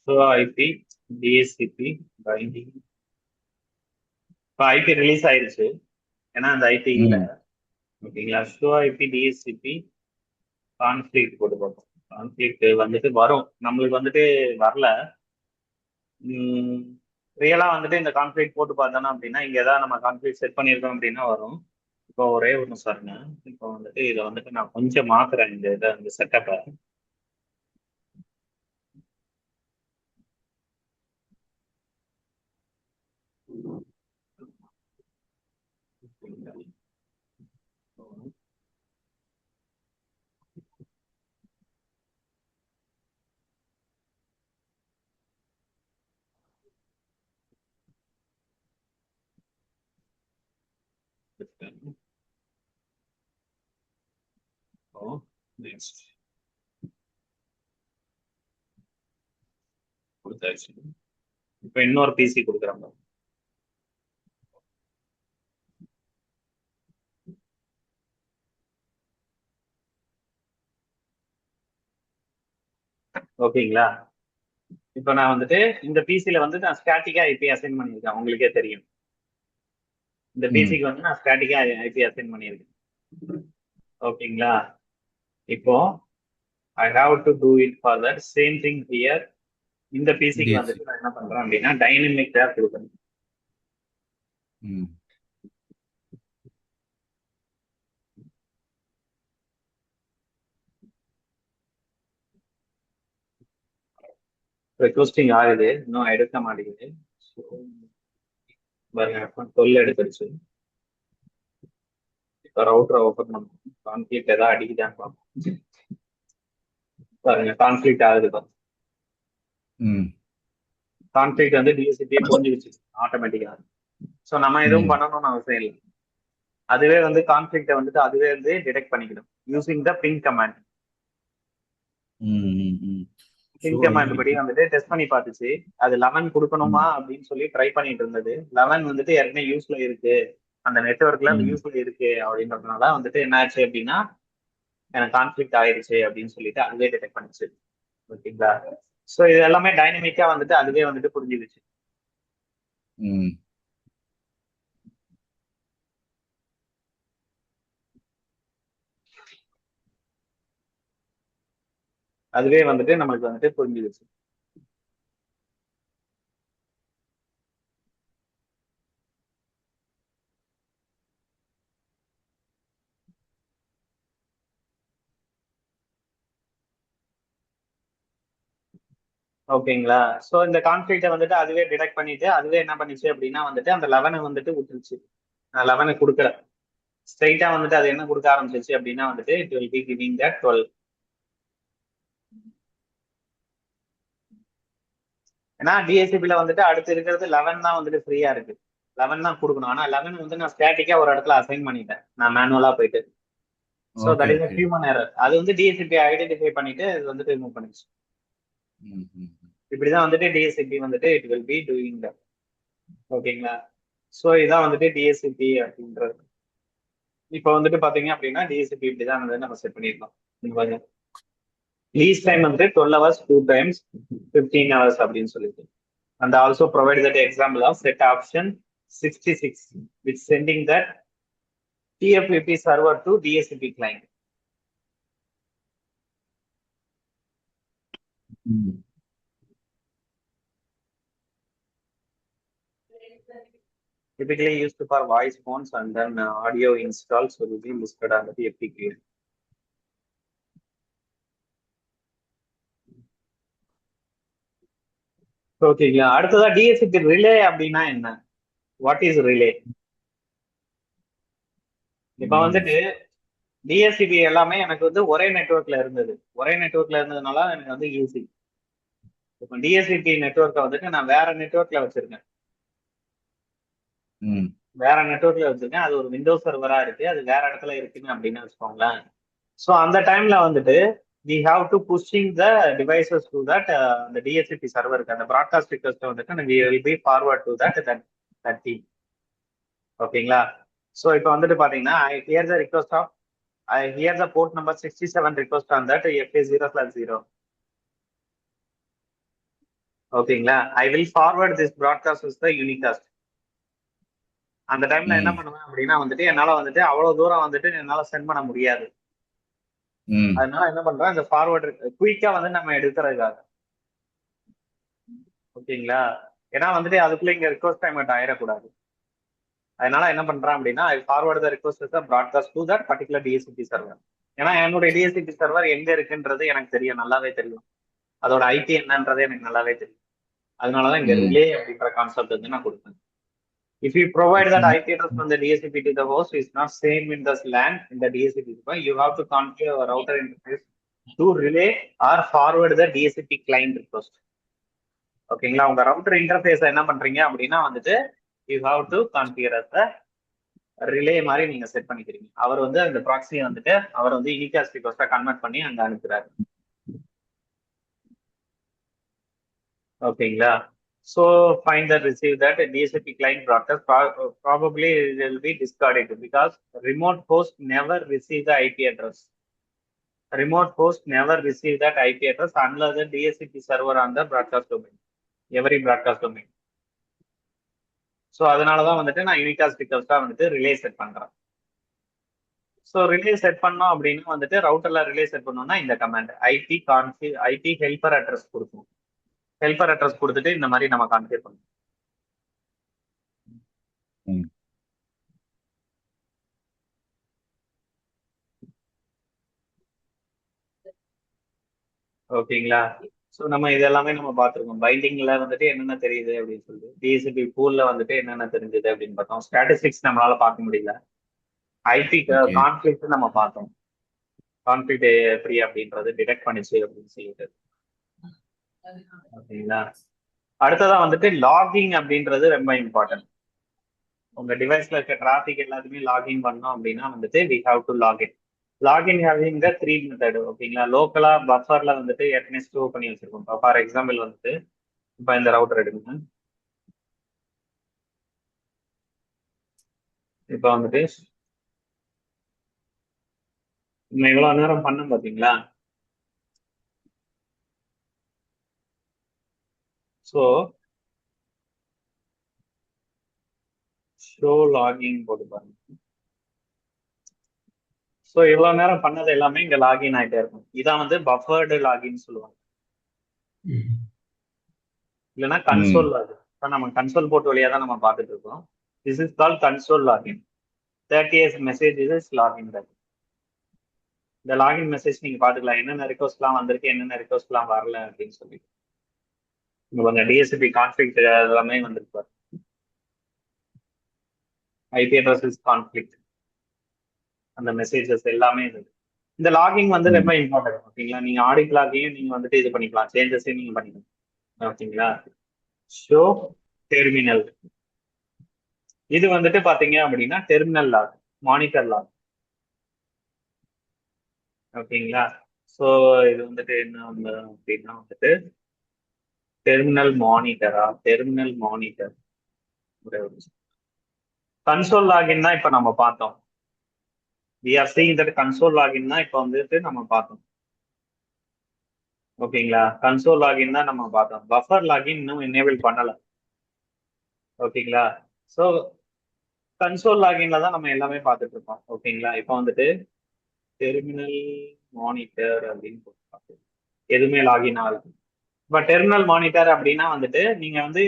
So IP DHCP binding. இப்போ IP release ஆயிருச்சு, ஏன்னா அந்த ஐபி இல்லை. ஓகேங்களா? ஷோ ஐபி டிஎஸ்சிபி கான்ஃபிளிக்ட் போட்டு பார்ப்போம். கான்ஃபிளிக்ட் வந்துட்டு வரும், நம்மளுக்கு வந்துட்டு வரல. ரியலா வந்துட்டு இந்த கான்ஃபிளிக்ட் போட்டு பார்த்தோன்னா அப்படின்னா இங்க ஏதாவது நம்ம கான்ஃபிளிக்ட் செட் பண்ணியிருக்கோம் அப்படின்னா வரும். இப்போ ஒரே ஒரு நிமிஷம் பாருங்க. இப்போ வந்துட்டு இதை வந்துட்டு நான் கொஞ்சம் மாத்துறேன், இந்த செட்டப்பை. நெக்ஸ்ட் கொடுத்தாச்சு. இப்போ இன்னொரு பிசி கொடுக்குறாங்க. ஓகேங்களா? இப்போ நான் வந்துட்டு இந்த பிசில வந்து நான் ஸ்டாட்டிக்கா ஐபி அசைன் பண்ணியிருக்கேன், உங்களுக்கே தெரியும். இந்த பிசிக்கு வந்து நான் ஸ்டாட்டிக்கா ஐபி அசைன் பண்ணியிருக்கேன். ஓகேங்களா? இப்போ ஐ have to do it for that same thing here. இந்த பிசிக்கு வந்துட்டு நான் என்ன பண்றேன் அப்படின்னா டைனமிக் டேப் கொடுக்கணும். ரெக்வஸ்டிங் ஆகுது, இன்னும் எடுக்க மாட்டேங்குது. பாருங்க, 12 எடுத்துருச்சு. இப்போ ரவுட்டரை ஓப்பன் பண்ணுவோம், கான்ஃபிளிக்ட் ஏதாவது அடிக்குதான்னு பார்ப்போம். பாருங்க, கான்ஃபிளிக்ட் ஆகுது. கான்ஃபிளிக்ட் வந்து டிஎஸ்சிபியே புரிஞ்சுக்கிச்சு ஆட்டோமேட்டிக்கா. ஸோ நம்ம எதுவும் பண்ணணும்னு அவசியம் இல்லை, அதுவே வந்து கான்ஃபிளிக்டை வந்துட்டு அதுவே வந்து டிடெக்ட் பண்ணிக்கணும் using the ping command. Ping command படி வந்துட்டு டெஸ்ட் பண்ணி பார்த்துச்சு. அது 11 கொடுக்கணுமா அப்படின்னு சொல்லி ட்ரை பண்ணிட்டு இருந்தது. 11 வந்துட்டு ஏற்கனவே யூஸ்ல இருக்கு, அந்த நெட்ஒர்க்ல அந்த யூஸ்ல இருக்கு அப்படின்றதுனால வந்துட்டு என்ன ஆச்சு அப்படின்னா எனக்கு கான்ஃபிளிக்ட் ஆயிடுச்சு அப்படின்னு சொல்லிட்டு அதுவே டிடெக்ட் பண்ணிச்சு. ஓகேங்களா? ஸோ இது எல்லாமே டைனமிக்கா வந்துட்டு அதுவே வந்துட்டு புரிஞ்சுக்கிச்சு. அதுவே வந்துட்டு நம்மளுக்கு வந்துட்டு புரிஞ்சுக்கிச்சு. ஓகேங்களா? ஸோ இந்த கான்ஃபிளிக்டை வந்துட்டு அதுவே டிடெக்ட் பண்ணிட்டு அதுவே என்ன பண்ணிச்சு அப்படின்னா வந்துட்டு அந்த 11 வந்துட்டு விட்டுருச்சு. 11 கொடுக்கல, ஸ்ட்ரைட்டா வந்துட்டு அது என்ன கொடுக்க ஆரம்பிச்சிச்சு அப்படின்னா வந்துட்டு it will be giving that 12. ஏன்னா டிஎஸ்சிபில வந்துட்டு அடுத்து இருக்கிறது 11 தான் வந்துட்டு ஃப்ரீயா இருக்கு, 11 தான் கொடுக்கணும். ஆனா 11 வந்து நான் ஸ்டாட்டிக்கா ஒரு இடத்துல அசைன் பண்ணிட்டேன், நான் மேனுவலா போயிட்டு. So that is human error. அது வந்து டிஎஸ்சிபி ஐடென்டிஃபை பண்ணிட்டு அது வந்துட்டு ரிமூவ் பண்ணிச்சு. இப்படிதான் வந்துட்டு டிஎஸ்சிபி வந்துட்டு it will be doing that. ஓகேங்களா? ஸோ இதான் வந்துட்டு டிஎஸ்சிபி அப்படின்றது. இப்போ வந்துட்டு பாத்தீங்க அப்படின்னா டிஎஸ்சிபி இப்படிதான் வந்து நம்ம செட் பண்ணிருக்கோம். லீஸ் டைம் வந்துட்டு 12 hours 2 times 15 hours அப்படின்னு சொல்லிட்டு. And also provide that example of set option 66 which sending that TFTP server to DSCP client. Typically used for voice phones and then audio installs will be listed on the FTP. ஓகேங்களா? அடுத்ததா DSCP relay அப்படின்னா என்ன? What is relay? இப்ப வந்துட்டு DSCP எல்லாமே எனக்கு வந்து ஒரே நெட்ஒர்க்ல இருந்தது, ஒரே நெட்ஒர்க்ல இருந்ததுனால எனக்கு வந்து ஈஸி. இப்போ டிஎஸ்சிபி நெட்ஒர்க்கை வந்துட்டு நான் வேற நெட்ஒர்க்ல வச்சிருக்கேன், வேற நெட்ஒர்க்ல வச்சிருக்கேன். அது ஒரு விண்டோஸ் சர்வரா இருக்கு, அது வேற இடத்துல இருக்குன்னு அப்படின்னு வச்சுக்கோங்களேன். ஸோ அந்த டைம்ல வந்துட்டு we have to pushing the devices to that the DHCP server, அந்த broadcast request வந்துட்டு we will be forward to that team. ஓகேங்களா? ஸோ இப்போ வந்துட்டு பாத்தீங்கன்னா I hear the request of I hear the port number 67 request on that FA0/0. ஓகேங்களா. I will forward this broadcast is the unicast. அந்த டைம்ல என்ன பண்ணுவேன் அப்படின்னா வந்துட்டு என்னால வந்துட்டு அவ்வளவு தூரம் வந்துட்டு என்னால சென்ட் பண்ண முடியாது. அதனால என்ன பண்றேன், இந்த ஃபார்வர்டு குயிக்கா வந்து நம்ம எடுக்கிறதுக்காக. ஓகேங்களா. ஏன்னா வந்துட்டு அதுக்குள்ள இங்க ரிக்வஸ்ட் டைம் ஆயிடக்கூடாது. அதனால என்ன பண்றேன் அப்படின்னா I forward the request broadcast to that particular DHCP server. ஏன்னா என்னுடைய டிஎஸ்சிபி சர்வர் எங்க இருக்குன்றது எனக்கு தெரியும், நல்லாவே தெரியும். அதோட ஐபி என்னன்றது எனக்கு நல்லாவே தெரியும். அதனாலதான் இங்க ரிலே அப்படின்ற கான்செப்ட் வந்து நான் கொடுத்தேன். If you provide that IP address from the DSCP to the host is not same in the LAN in the DSCP, you have to configure a router interface to relay or forward the DSCP client request. ஓகேங்களா. உங்க router interface என்ன பண்றீங்க அப்படின்னா வந்துட்டு you have to configure as relay மாதிரி நீங்க set பண்ணிக்கிறீங்க. அவர் வந்து அந்த ப்ராக்ஸியை வந்துட்டு அவர் வந்து யூனிகாஸ்ட் ரிக்வெஸ்டா கன்வெர்ட் பண்ணி அங்க அனுப்புறாரு. ஓகேங்களா. So find that receive that DSCP client broadcast probably it will be discarded because remote host never receive the IP address. Remote host never receive that IP address unless the DSCP server on the broadcast domain. Every broadcast domain. So அதனால தான் வந்துட்டு நான் unicast ரிக்வெஸ்டா வந்துட்டு relay set பண்றேன். So relay set பண்ணோம் அப்படின்னா வந்துட்டு ரவுட்டர்ல relay set பண்ணோம்னா இந்த கமாண்ட் ஐபி ஹெல்பர் அட்ரஸ் கொடுக்கும். ஹெல்பர் அட்ரஸ் கொடுத்துட்டு இந்த மாதிரி நம்ம கான்ஃபிகர் பண்ணணும். ஓகேங்களா. ஸோ நம்ம இது எல்லாமே நம்ம பார்த்துருக்கோம். பைண்டிங்ல வந்துட்டு என்னென்ன தெரியுது அப்படின்னு சொல்லிட்டு டிஎஸ்சிபி பூல்ல வந்துட்டு என்னென்ன தெரிஞ்சது அப்படின்னு பார்த்தோம். ஸ்டாட்டிஸ்டிக்ஸ் நம்மளால பார்க்க முடியல. ஐபி கான்ஃபிளிக்ட் நம்ம பார்த்தோம். கான்ஃபிளிக்ட் எப்படி அப்படின்றது டிடெக்ட் பண்ணிச்சு அப்படின்னு சொல்லிட்டு. ஓகேங்களா. அடுத்ததான் வந்துட்டு லாகிங் அப்படின்றது ரொம்ப இம்பார்ட்டன்ட். உங்க டிவைஸ்ல இருக்க டிராபிக் எல்லாத்தையுமே லாகிங் பண்ணோம் அப்படின்னா வந்துட்டு we have to login. Login having the 3 method. ஓகேங்களா. லோக்கலா பஃபர்ல வந்துட்டு ஏற்கனவே ஸ்டோர் பண்ணி வச்சிருக்கோம். ஃபார் எக்ஸாம்பிள் வந்துட்டு இப்போ இந்த ரவுட்டர் எடுங்க. இப்போ வந்துட்டு நம்ம இவ்வளவு நேரம் பண்ணோம் பாத்தீங்களா. ஸோ ஷோ லாகின் போட்டு பாருங்க. ஸோ இவ்வளவு நேரம் பண்ணது எல்லாமே இங்க லாகின் ஆகிட்டே இருக்கும். இதான் வந்து பஃபர்டு லாகின் சொல்லுவாங்க, இல்லைன்னா கன்சோல் லாகின். இப்போ நம்ம கன்சோல் போர்ட் வழியா தான் நம்ம பார்த்துட்டு இருக்கோம். This is call console login. 30 message is login. இந்த லாகின் மெசேஜ் நீங்க பாத்துக்கலாம், என்னென்ன ரிக்வஸ்ட்லாம் வந்திருக்கு, என்னென்ன ரிக்வஸ்ட்லாம் வரல அப்படின்னு சொல்லி. இங்க கொஞ்சம் டிஎஸ்சிபி கான்ஃபிளிக்ட் எல்லாமே வந்திருக்கு. ஐபி அட்ரஸ் கான்ஃபிளிக்ட், அந்த மெசேஜஸ் எல்லாமே இருக்கு. இந்த லாகிங் வந்து ரொம்ப இம்பார்ட்டன்ட். ஓகேங்களா. நீங்க ஆடிட் லாகையும் நீங்க வந்துட்டு இது பண்ணிக்கலாம், சேஞ்சஸையும் நீங்க பண்ணிக்கலாம். ஓகேங்களா. ஷோ டெர்மினல், இது வந்துட்டு பாத்தீங்க அப்படின்னா டெர்மினல் லாக், மானிட்டர் லாக். ஓகேங்களா. ஸோ இது வந்துட்டு என்ன அப்படின்னா வந்துட்டு டெர்மினல் மானிட்டரா, டெர்மினல் மானிட்டர். கன்சோல் லாகின் தான் இப்ப நம்ம பார்த்தோம். we are seeing that console login தான் இப்ப வந்துட்டு நம்ம பார்த்தோம். ஓகேங்களா. கன்சோல் லாகின் தான் நம்ம பார்த்தோம். பஃபர் லாகின் இன்னும் எனேபிள் பண்ணல. ஓகேங்களா. ஸோ கன்சோல் லாகின்ல தான் நம்ம எல்லாமே பார்த்துட்டு இருக்கோம். ஓகேங்களா. இப்போ வந்துட்டு டெர்மினல் மானிட்டர் அப்படின்னு போட்டு எதுவுமே லாகின் ஆகுது. இப்போ டெர்மினல் மானிட்டர் அப்படின்னா வந்துட்டு நீங்க வந்து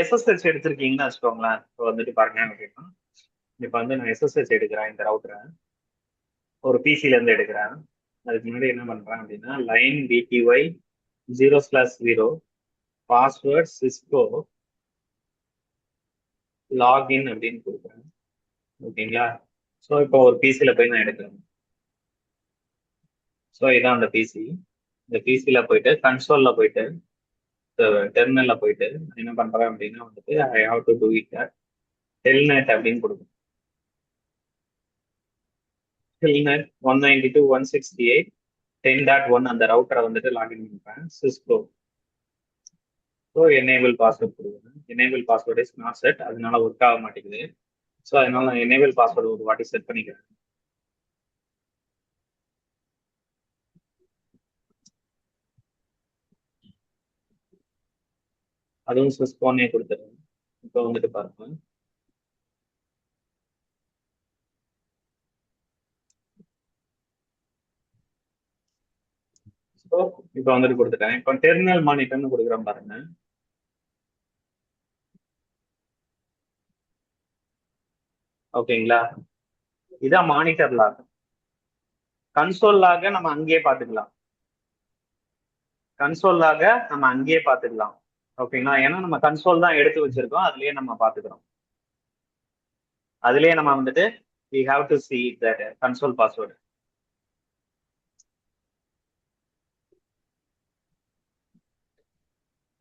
எஸ்எஸ்ஹெச் எடுத்திருக்கீங்கன்னு வச்சுக்கோங்களேன். இப்போ வந்துட்டு பாருங்க அப்படின்னா இப்போ வந்து நான் எஸ்எஸ்ஹெச் எடுக்கிறேன், இந்த ரவுட்டரை ஒரு பிசில இருந்து எடுக்கிறேன். அதுக்கு முன்னாடி என்ன பண்றேன் அப்படின்னா லைன் டிடிஒய் 0/0 பாஸ்வேர்ட் சிஸ்கோ லாகின் அப்படின்னு கொடுக்குறேன். ஓகேங்களா. ஸோ இப்போ ஒரு பிசில போய் நான் எடுக்கிறேன். ஸோ இதான் அந்த பிசி. இந்த பிசில போயிட்டு கன்சோல்ல போயிட்டு டெர்மினல்ல போயிட்டு என்ன பண்றேன் அப்படின்னா வந்துட்டு I have to do it Telnet அப்படின்னு கொடுக்கும். டெல்நெட் 192.168.10.1 அந்த ரவுட்டரை வந்துட்டு லாகின் பண்ணிப்பேன். சிஸ்கோ. ஸோ எனேபிள் பாஸ்வேர்ட் கொடுக்குறேன். Enable password is not set, அதனால ஒர்க் ஆக மாட்டேங்குது. ஸோ அதனால நான் எனேபிள் பாஸ்வேர்டு ஒரு வாட்டி செட் பண்ணிக்கிறேன். அதுவும் ஸ்விஸ் போனே கொடுத்துருங்க. இப்போ வந்துட்டு பாருங்க. ஸோ இப்போ வந்துட்டு கொடுத்துட்டேன். இப்போ டெர்மினல் மானிட்டர்னு கொடுக்குறேன் பாருங்க. ஓகேங்களா, இதான் மானிட்டர் லாக். கன்சோல் லாக நம்ம அங்கேயே பார்த்துக்கலாம். கன்சோல் லாக நம்ம அங்கேயே பார்த்துக்கலாம். ஓகேங்களா, ஏன்னா நம்ம கன்சோல் தான் எடுத்து வச்சிருக்கோம், அதுலயே நம்ம பார்த்துக்கிறோம். அதுலயே நம்ம வந்துட்டு we have to see that console password.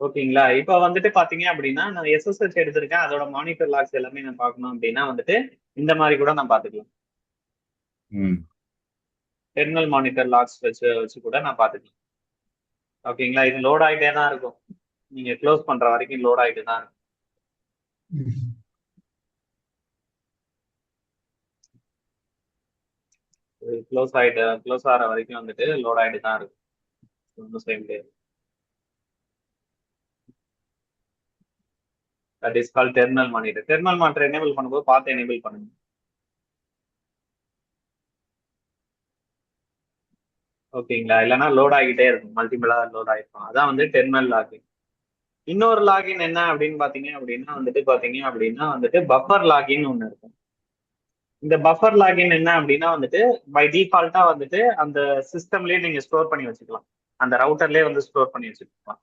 ஓகேங்களா, இப்போ வந்துட்டு பாத்தீங்க அப்படின்னா நான் எஸ்எஸ்ஹெச் எடுத்திருக்கேன், அதோட மானிட்டர் லாக்ஸ் எல்லாமே நான் பார்க்கணும் அப்படின்னா வந்துட்டு இந்த மாதிரி கூட நான் பார்த்துக்கலாம். டெர்மினல் மானிட்டர் லாக்ஸ் வச்சு கூட நான் பார்த்துக்கலாம். ஓகேங்களா, இது லோட் ஆகிட்டே தான் இருக்கும். நீங்க க்ளோஸ் பண்ற வரைக்கும் லோட் ஆகிட்டு தான் இருக்கும். க்ளோஸ் ஆகிற வரைக்கும் வந்துட்டு லோட் ஆகிட்டு தான் இருக்கும். ஒன்றும் செய்ய முடியாது. That is call terminal monitor. Terminal monitor enable பண்ணும்போது பார்த்து எனேபிள் பண்ணுங்க. ஓகேங்களா, இல்லைன்னா லோட் ஆகிட்டே இருக்கும், மல்டிபிளா லோட் ஆகிருக்கும். அதான் வந்து டெர்மினல் லாகின். இன்னொரு லாகின் என்ன அப்படின்னு பாத்தீங்க அப்படின்னா வந்துட்டு பஃபர் லாகின் ஒண்ணு இருக்கும். இந்த பஃபர் லாகின் என்ன அப்படின்னா வந்துட்டு பை டிஃபால்ட்டா வந்துட்டு அந்த சிஸ்டம்லயே நீங்க ஸ்டோர் பண்ணி வச்சுக்கலாம், அந்த ரவுட்டர்லயே வந்து ஸ்டோர் பண்ணி வச்சுக்கலாம்.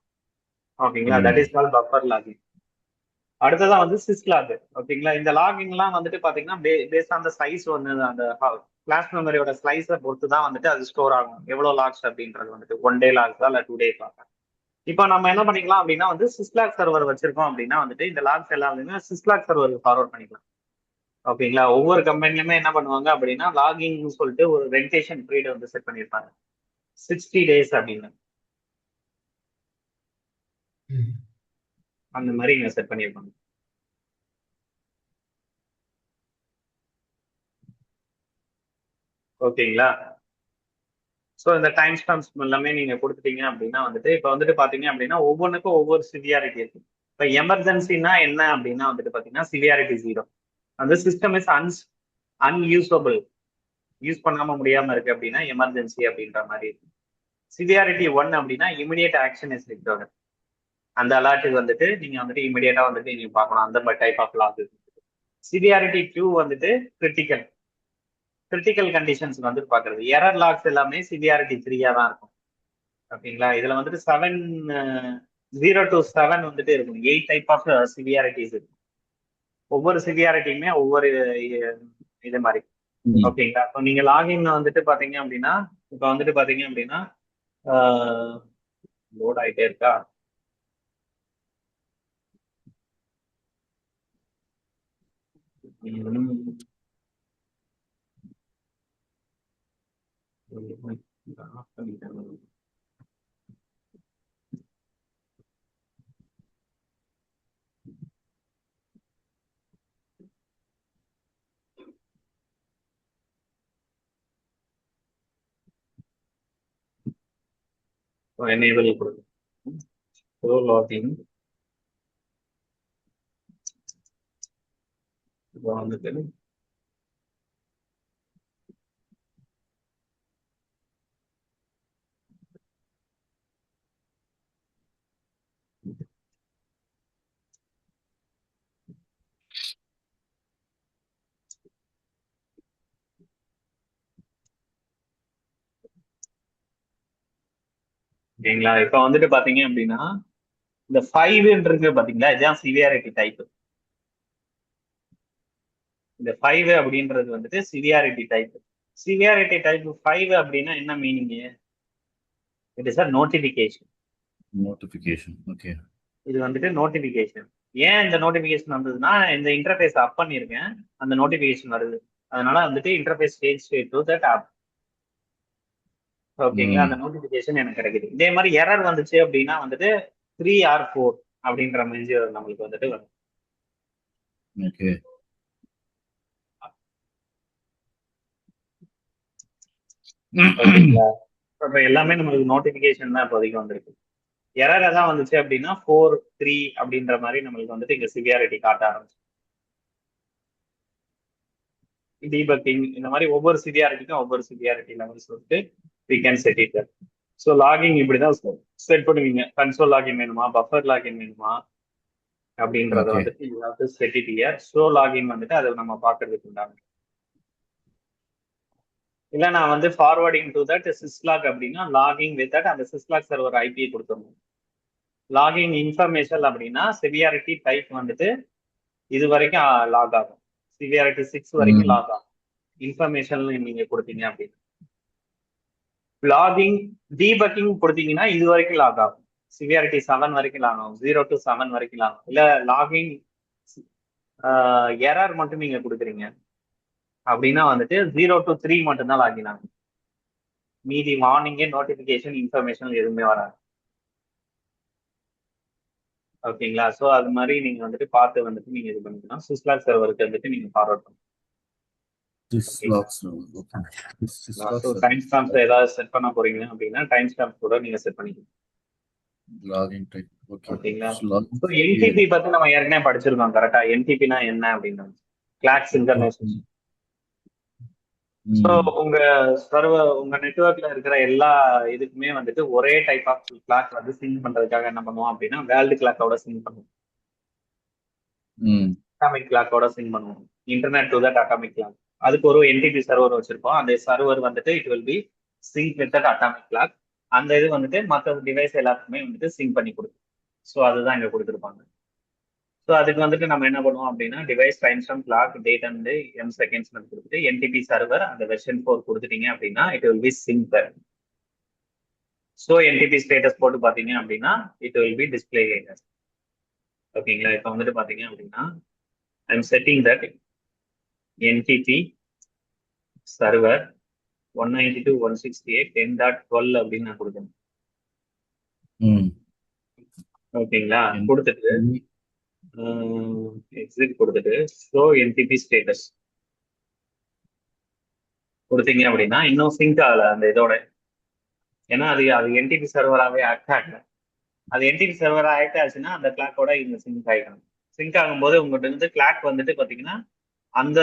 ஓகேங்களா, that is call buffer login. அடுத்ததான் வந்து சிஸ் லாக். ஓகேங்களா, இந்த லாகின்லாம் வந்துட்டு பாத்தீங்கன்னா பேஸ்ட் ஆன் த சைஸ் வந்து அந்த ஃபிளாஷ் மெமரியோட ஸ்லைஸை பொறுத்து தான் வந்துட்டு அது ஸ்டோர் ஆகும். எவ்வளவு லாக்ஸ் அப்படின்றது வந்துட்டு 1 டே லாக்ஸா இல்ல 2 டேஸ் லாக்ஸா. இப்போ நம்ம என்ன பண்ணிக்கலாம் அப்படின்னா வந்து சிஸ்லாக் சர்வர் வச்சிருக்கோம் அப்படின்னா வந்துட்டு இந்த லாக்ஸ் எல்லாமே சிஸ்லாக் சர்வருக்கு ஃபார்வர்ட் பண்ணிக்கலாம். ஓகேங்களா, ஒவ்வொரு கம்பெனிலுமே என்ன பண்ணுவாங்க அப்படின்னா லாகிங் சொல்லிட்டு ஒரு ரெண்டேஷன் பீரியட் வந்து செட் பண்ணியிருப்பாங்க, 60 டேஸ் அப்படின்னு. அந்த மாதிரி இங்க செட் பண்ணியிருப்பாங்க. ஓகேங்களா, ஸோ இந்த டைம் ஸ்டாம்ப்ஸ் எல்லாமே நீங்க கொடுத்துட்டீங்க அப்படின்னா வந்துட்டு இப்போ வந்துட்டு பாத்தீங்க அப்படின்னா ஒவ்வொன்றுக்கும் ஒவ்வொரு சிவியாரிட்டி இருக்கு. இப்போ எமர்ஜென்சினா என்ன அப்படின்னா வந்துட்டு பாத்தீங்கன்னா சிவியாரிட்டி 0. அந்த சிஸ்டம் இஸ் அன்யூசபிள், யூஸ் பண்ணாம முடியாம இருக்கு அப்படின்னா எமர்ஜென்சி அப்படின்ற மாதிரி இருக்கு. சிவியாரிட்டி 1 அப்படின்னா இமிடியேட் ஆக்ஷன் இஸ் ரிக்வயர்ட். அந்த அலர்ட்டுக்கு வந்துட்டு நீங்க வந்துட்டு இமிடியேட்டா வந்துட்டு நீங்க பார்க்கணும், அந்த டைப் ஆஃப் லாக். சிவியாரிட்டி 2 வந்துட்டு கிரிட்டிக்கல். கிரிட்டிக்கல் கண்டிஷன்ஸ் வந்து பாக்குறது. எரர் லாக்ஸ் எல்லாமே சிவியாரிட்டி 3 தான் இருக்கும். ஓகேங்களா, இதுல வந்துட்டு 0 to 7 வந்துட்டு இருக்கும். 8 டைப் ஆஃப் சிவியாரிட்டிஸ் இருக்கும். ஒவ்வொரு சிவியாரிட்டியுமே ஒவ்வொரு இது மாதிரி. ஓகேங்களா, இப்போ நீங்க லாகின் வந்துட்டு பாத்தீங்க அப்படின்னா இப்போ வந்துட்டு பாத்தீங்க அப்படின்னா லோட் ஆயிட்டே இருக்கா. எனேபிள் கொடுக்கும். ஸோ லாகின் இப்போ வந்துட்டு ஓகேங்களா, இப்போ வந்துட்டு பாத்தீங்க அப்படின்னா இந்த 5 பாத்தீங்களா, இதுதான் சிவியாரிட்டி டைப். இந்த 5 அப்படின்றது வந்துட்டு சிவியாரிட்டி டைப். சிவியாரிட்டி டைப் 5 அப்படின்னா என்ன meaning? It is a notification. Notification, okay. இது வந்துட்டு நோட்டிபிகேஷன். ஏன் இந்த நோட்டிபிகேஷன் வந்ததுன்னா இந்த இன்டர்ஃபேஸ் அப் பண்ணியிருக்கேன், அந்த நோட்டிபிகேஷன் வருது. அதனால வந்துட்டு interface change to that up. ஓகேங்களா, அந்த நோட்டிபிகேஷன் எனக்கு கிடைக்குது. இதே மாதிரி எரர் வந்துச்சு அப்படின்னா வந்துட்டு 3 or 4 அப்படின்ற மாதிரி நம்மளுக்கு வந்துட்டு வரும். ஓகே. ஓகேங்களா, இப்போ எல்லாமே நம்மளுக்கு நோட்டிபிகேஷன் தான் இப்போதைக்கு வந்திருக்கு. எரர் தான் வந்துச்சு அப்படின்னா 4 3 அப்படின்ற மாதிரி நம்மளுக்கு வந்துட்டு இங்க சிவியாரிட்டி காட்ட ஆரம்பிச்சு. டீபக்கிங் இந்த மாதிரி ஒவ்வொரு சிவியாரிட்டிக்கும் ஒவ்வொரு சிவியாரிட்டி லெவல்ஸ் வந்துட்டு we can set it. So logging இப்படிதான் செட் பண்ணுவீங்க. கன்சோல் லாகின் வேணுமா, பஃபர் லாகின் வேணுமா அப்படின்றத Okay. வந்துட்டு you have to set it here. So login வந்துட்டு அதை நம்ம பார்க்கறதுக்கு உண்டாங்க. இல்ல நான் வந்து ஃபார்வர்டிங் டு தட் சிஸ்லாக் அப்படின்னா லாகிங் வித் தட் அந்த சிஸ்லாக் சர்வர் ஐபி கொடுத்துடணும். லாகிங் இன்ஃபர்மேஷன் அப்படின்னா சிவியாரிட்டி டைப் வந்துட்டு இது வரைக்கும் லாக் ஆகும். சிவியாரிட்டி 6 வரைக்கும் லாக் ஆகும். இன்ஃபர்மேஷன் நீங்க கொடுத்தீங்க அப்படின்னா லாகிங் டீபக்கிங் கொடுத்தீங்கன்னா இது வரைக்கும் லாக் ஆகும். சிவியாரிட்டி 7 வரைக்கும் லாக் ஆகும். 0 to 7 வரைக்கும் லாக் ஆகும். இல்ல லாகிங் எரர் மட்டும் நீங்க கொடுக்குறீங்க அப்படின்னா வந்துட்டு 0 to 3 மட்டும் தான் லாகின் ஆகும். மீதி வார்னிங்கு நோட்டிபிகேஷன் இன்ஃபர்மேஷன் எதுவுமே வராது. ஓகேங்களா? ஸோ அது மாதிரி நீங்க வந்துட்டு பார்த்து வந்துட்டு நீங்க இது பண்ணிக்கலாம். சிஸ்லாக் சர்வருக்கு வந்துட்டு நீங்க ஃபார்வர்ட் பண்ணலாம். Syslog server. Okay. Syslog so server. Time stamps ஏதாவது செட் பண்ண போறீங்க அப்படின்னா டைம் ஸ்டாம்ப் கூட நீங்க செட் பண்ணிக்கலாம். Login type. Okay. ஓகேங்களா? So login. ஸோ என்டிபி பத்தி நம்ம ஏற்கனவே படிச்சிருக்கோம் கரெக்டா. என்டிபினா என்ன அப்படின்னா கிளாக்ஸ் இன்டர்நேஷனல். ஸோ உங்க சர்வர் உங்க நெட்வொர்க்ல இருக்கிற எல்லா இதுக்குமே வந்துட்டு ஒரே டைப் ஆஃப் கிளாக் வந்து சிங்க் பண்றதுக்காக என்ன பண்ணுவோம் அப்படின்னா வேர்ல்டு கிளாக்கோட சிங்க் பண்ணுவோம். அட்டாமிக் கிளாக்கோட சிங்க் பண்ணுவோம். Internet to that atomic clock. அதுக்கு ஒரு என்டிபி சர்வர் வச்சிருப்போம். அந்த சர்வர் வந்துட்டு it will be sink with that atomic clock. அந்த இது வந்துட்டு மற்ற டிவைஸ் எல்லாத்துக்குமே வந்துட்டு சிங்க் பண்ணி கொடுக்கும். ஸோ அதுதான் இங்க கொடுத்துருப்பாங்க. ஸோ அதுக்கு வந்துட்டு நம்ம என்ன பண்ணுவோம் அப்படின்னா device time stamp clock date and M seconds கொடுத்துட்டு என்டிபி சர்வர் அந்த வெர்ஷன் 4 கொடுத்துட்டீங்க அப்படின்னா it will be sync. So NTP status போட்டு பார்த்தீங்க அப்படின்னா இட் வில் பி டிஸ்பிளே. ஓகேங்களா? இப்போ வந்துட்டு பார்த்தீங்க அப்படின்னா I'm setting that NDB server 192.168.10.12 அப்படின்னு நான் கொடுக்கணும். ஓகேங்களா? கொடுத்துட்டு எக்ஸிட் கொடுத்துட்டு ஷோ என்டிபி ஸ்டேட்டஸ் கொடுத்தீங்க அப்படின்னா இன்னும் சிங்க் ஆகல அந்த இதோட. ஏன்னா அது என்டிபி சர்வராகவே ஆக்ட் ஆகல. அது என்டிபி சர்வரா ஆக்ட் ஆச்சுன்னா அந்த கிளாக்கோட இங்க சிங்க் ஆகிக்கணும். சிங்க் ஆகும்போது உங்கள்கிட்ட இருந்து கிளாக் வந்துட்டு பார்த்தீங்கன்னா அந்த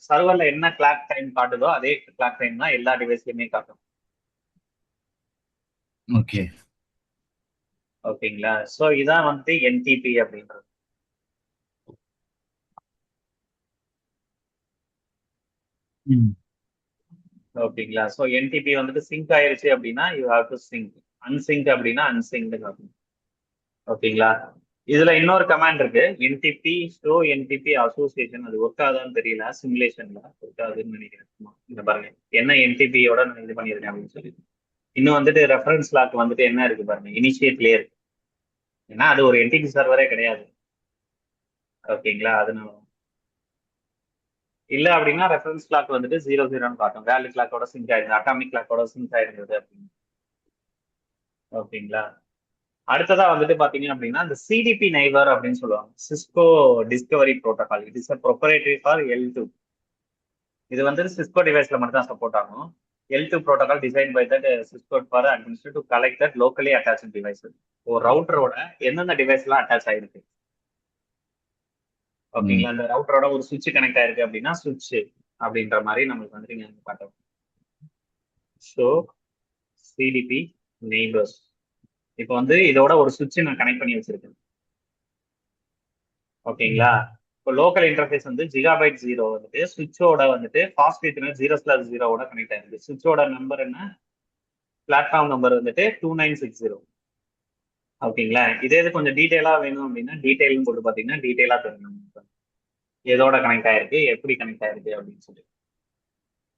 சர்வர்ல என்ன கிளாக் டைம் காட்டுதோ அதே கிளாக் டைம் தான் எல்லா டிவைஸ்லயுமே காட்டும். ஓகே. ஓகேங்களா? ஸோ இதான் வந்து என்டிபி அப்படின்றது. ஓகேங்களா? ஸோ என்டிபி வந்துட்டு சிங்க் ஆயிருச்சு அப்படின்னா யூ ஹாவ் டு சிங்க். அன்சிங்க் அப்படின்னா அன்சிங்க்டு காட்டும். ஓகேங்களா? இதுல இன்னொரு கமாண்ட் இருக்கு என்டிபி ஷோ என்டிபி அசோசியேஷன். அது ஒர்க் ஆகுதான்னு தெரியல. சிமுலேஷன்ல ஒர்க் ஆகுதுன்னு நினைக்கிறேன். இந்த பாருங்க என்ன என்டிபியோட நான் இது பண்ணியிருக்கேன் அப்படின்னு சொல்லி. இன்னும் வந்துட்டு ரெஃபரன்ஸ் லாக் வந்துட்டு என்ன இருக்கு பாருங்க இனிஷியேட்லயே இருக்கு. ஏன்னா அது ஒரு என்டிபி சர்வரே கிடையாது. ஓகேங்களா? அதனால இல்ல அப்படின்னா ரெஃபரன்ஸ் கிளாக் வந்துட்டு 0 0 காட்டும். வேல்யூ கிளாக்கோட சிங்க் ஆயிருந்தது, அட்டாமிக் கிளாக்கோட சிங்க் ஆயிருந்தது அப்படின்னு. ஓகேங்களா? அடுத்ததா வந்துட்டு பாத்தீங்க அப்படின்னா இந்த சிடிபி நெய்பர் அப்படின்னு சொல்லுவாங்க. Cisco Discovery protocol. It is proprietary for L2. இது வந்து சிஸ்கோ டிவைஸ்ல மட்டும் தான் சப்போர்ட் ஆகும். L2 protocol design by that Cisco for administrate to collect that locally attach device. ஒரு ரவுட்டரோட எந்தெந்த டிவைஸ் எல்லாம் அட்டாச் ஆயிருக்கு. ஓகேங்களா? அந்த ரவுட்டரோட ஒரு சுவிட்ச் கனெக்ட் ஆயிருக்கு அப்படின்னா சுவிட்ச் அப்படின்ற மாதிரி நம்மளுக்கு வந்துட்டு இங்க காட்டும். So CDP neighbours. இப்போ வந்து இதோட ஒரு சுவிட்ச் நான் கனெக்ட் பண்ணி வச்சிருக்கேன். ஓகேங்களா? இப்போ லோக்கல் இன்டர்ஃபேஸ் வந்து ஜிகாபைட் 0 வந்துட்டு சுவிட்சோட வந்துட்டு ஃபாஸ்ட் ஈத்தர்நெட் 0/0 கனெக்ட் ஆயிருக்கு. சுவிட்சோட நம்பர் என்ன? பிளாட்ஃபார்ம் நம்பர் வந்துட்டு 2960. ஓகேங்களா? இதே இது கொஞ்சம் டீட்டெயிலா வேணும் அப்படின்னா டீட்டெயில்னு போட்டு பார்த்தீங்கன்னா டீட்டெயிலா தெரியும் எதோட கனெக்ட் ஆயிருக்கு, எப்படி கனெக்ட் ஆயிருக்கு அப்படின்னு சொல்லி.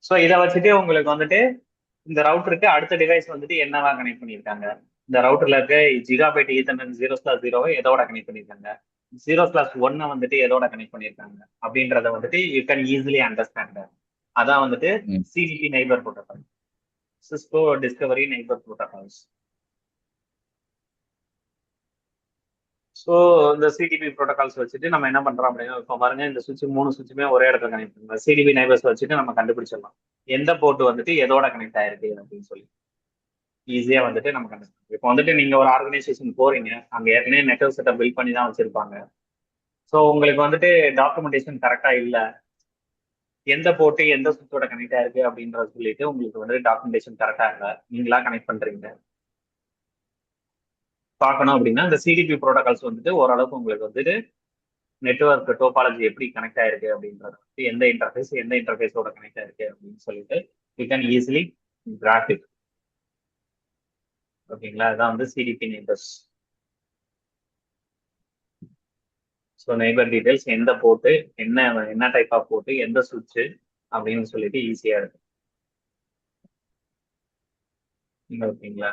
ஸோ இதை வச்சுட்டு உங்களுக்கு வந்துட்டு இந்த ரவுட்டருக்கு அடுத்த டிவைஸ் வந்துட்டு என்னவா கனெக்ட் பண்ணியிருக்காங்க, இந்த ரவுட்டர்ல இருக்க ஜிகாபைட் ஈத்தர்நெட் 0/0 எதோட கனெக்ட் பண்ணியிருக்காங்க, 0/1 வந்துட்டு எதோட கனெக்ட் பண்ணியிருக்காங்க அப்படின்றத வந்துட்டு யூ கேன் ஈஸிலி அண்டர்ஸ்டாண்ட். அதான் வந்துட்டு CDP neighbour protocol, Cisco Discovery neighbour protocols. So இந்த சிடிபி ப்ரோட்டோகால்ஸ் வச்சுட்டு நம்ம என்ன பண்றோம் அப்படின்னா இப்போ பாருங்க இந்த சுவிட்ச் 3 சுவிட்சுமே ஒரே இடத்துல கனெக்ட் பண்ணுங்க. சிடிபி நெய்பர்ஸ் வச்சுட்டு நம்ம கண்டுபிடிச்சிடலாம் எந்த போர்ட் வந்துட்டு எதோட கனெக்ட் ஆயிருக்கு அப்படின்னு சொல்லி. ஈஸியா வந்துட்டு நம்ம கண்டுபிடிக்கும். இப்போ வந்துட்டு நீங்க ஒரு ஆர்கனைசேஷன் போறீங்க, அங்க ஏற்கனவே நெட்வொர்க் செட்டப் பில்ட் பண்ணி தான் வச்சிருப்பாங்க. ஸோ உங்களுக்கு வந்துட்டு டாக்குமெண்டேஷன் கரெக்டா இல்ல, எந்த போர்ட்டு எந்த சுவிட்சோட கனெக்ட் ஆயிருக்கு அப்படின்றத சொல்லிட்டு உங்களுக்கு வந்து டாக்குமெண்டேஷன் கரெக்டா இல்ல, நீங்களா கனெக்ட் பண்றீங்க பார்க்கணும் அப்படின்னா இந்த சிடிபி ப்ரோட்டோகால்ஸ் வந்துட்டு ஓரளவுக்கு உங்களுக்கு வந்துட்டு நெட்வொர்க் டோபாலஜி எப்படி கனெக்ட் ஆயிருக்கு அப்படின்றது வந்து எந்த இன்டர்ஃபேஸோட கனெக்ட் ஆயிருக்கு அப்படின்னு சொல்லிட்டு யூ கேன் ஈஸிலி கிராஃபிக். ஓகேங்களா, அதான் வந்து CDP neighbours. So neighbour details எந்த போர்ட்டு, என்ன என்ன டைப் ஆஃப் போர்ட்டு, எந்த சுவிட்ச் அப்படின்னு சொல்லிட்டு ஈஸியா இருக்கு. ஓகேங்களா,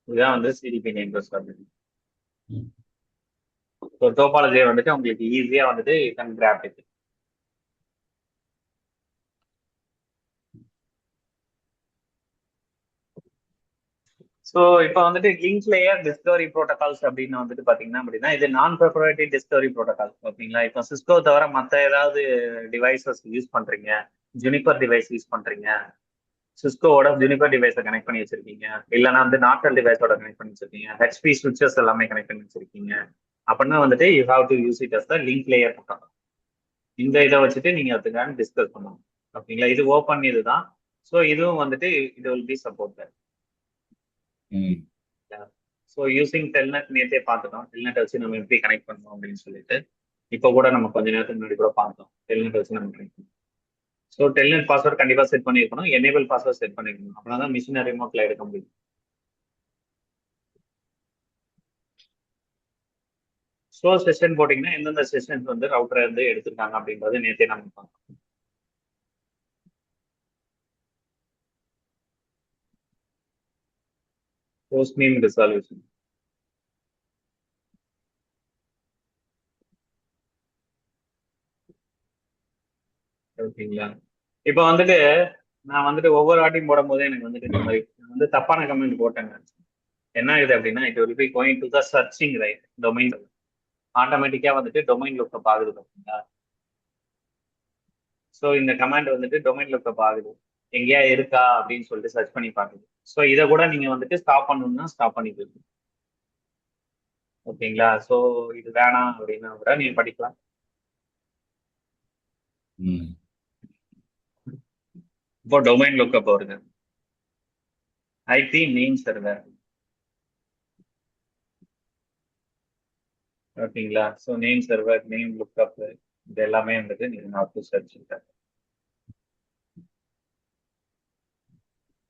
இதுதான் வந்து சிடிபி நெய்பர்ஸ் அப்படின்னு. ஸோ டோபாலஜியை வந்துட்டு உங்களுக்கு ஈஸியா வந்துட்டு you can graph it. So இப்போ வந்துட்டு லிங்க் லேயர் டிஸ்கவரி ப்ரோட்டோகால்ஸ் அப்படின்னு வந்துட்டு பார்த்தீங்கன்னா அப்படின்னா இது நான் ப்ரொப்ரைட்டரி டிஸ்கவரி ப்ரோட்டோகால். ஓகேங்களா, இப்போ சிஸ்கோ தவிர மற்ற ஏதாவது டிவைசஸ் யூஸ் பண்றீங்க, ஜுனிப்பர் டிவைஸ் யூஸ் பண்றீங்க, சிஸ்கோவோட ஜுனிப்பர் டிவைஸை கனெக்ட் பண்ணி வச்சிருக்கீங்க, இல்லைன்னா வந்து நார்டல் டிவைஸோட கனெக்ட் பண்ணி வச்சிருக்கீங்க, ஹெச்பி சுவிச்சஸ் எல்லாமே கனெக்ட் பண்ணி வச்சிருக்கீங்க அப்படின்னா வந்துட்டு you have to use it as the link layer protocol. இந்த இதை வச்சுட்டு நீங்க அதுக்கான டிஸ்கஸ் பண்ணணும். ஓகேங்களா, இது ஓப்பன் இதுதான். ஸோ இதுவும் வந்துட்டு இது will be support. So using Telnet நேற்றே பார்த்துட்டோம், டெல்நெட் வச்சு நம்ம எப்படி கனெக்ட் பண்ணோம் அப்படின்னு சொல்லிட்டு. இப்போ கூட நம்ம கொஞ்ச நேரத்துக்கு முன்னாடி கூட பார்த்தோம் டெல்நெட் வச்சு நம்ம கனெக்ட் பண்ணோம். ஸோ டெல்நெட் பாஸ்வேர்ட் கண்டிப்பாக செட் பண்ணியிருக்கணும், எனேபிள் பாஸ்வேர்ட் செட் பண்ணிருக்கணும், அப்படின்னா தான் மிஷினை ரிமோட்ல எடுக்க முடியும். ஸோ செஷன் போட்டிங்கன்னா எந்தெந்த செஷன்ஸ் வந்து ரவுட்டர் இருந்து எடுத்திருக்காங்க அப்படின்றது நேற்றே நம்ம பார்த்தோம். போஸ்ட் நேம் ரிசால்யூஷன் ஓகேங்களா. இப்போ வந்துட்டு நான் வந்துட்டு ஒவ்வொரு வாட்டியும் போடும் போதே எனக்கு வந்துட்டு இந்த மாதிரி நான் வந்து தப்பான கமெண்ட் போட்டேங்க. என்ன ஆகுது அப்படின்னா it will be going to the searching right domain, ஆட்டோமேட்டிக்கா வந்துட்டு டொமைன் லுக்கப் ஆகுது பார்த்தீங்களா. ஸோ இந்த கமாண்ட் வந்துட்டு டொமைன் லுக்கப் ஆகுது, எங்கேயா இருக்கா அப்படின்னு சொல்லிட்டு சர்ச் பண்ணி பார்க்குது. ஸோ இதை கூட நீங்க வந்துட்டு ஸ்டாப் பண்ணணும்னா ஸ்டாப் பண்ணிக்கலாம். ஓகேங்களா, ஸோ இது வேணாம் அப்படின்னா கூட நீங்க படிக்கலாம். இப்போ டொமைன் லுக்கப் வருது, ஐபி நேம் சர்வர். ஓகேங்களா, so name server, name lookup, இது எல்லாமே வந்துட்டு நீங்க not to search.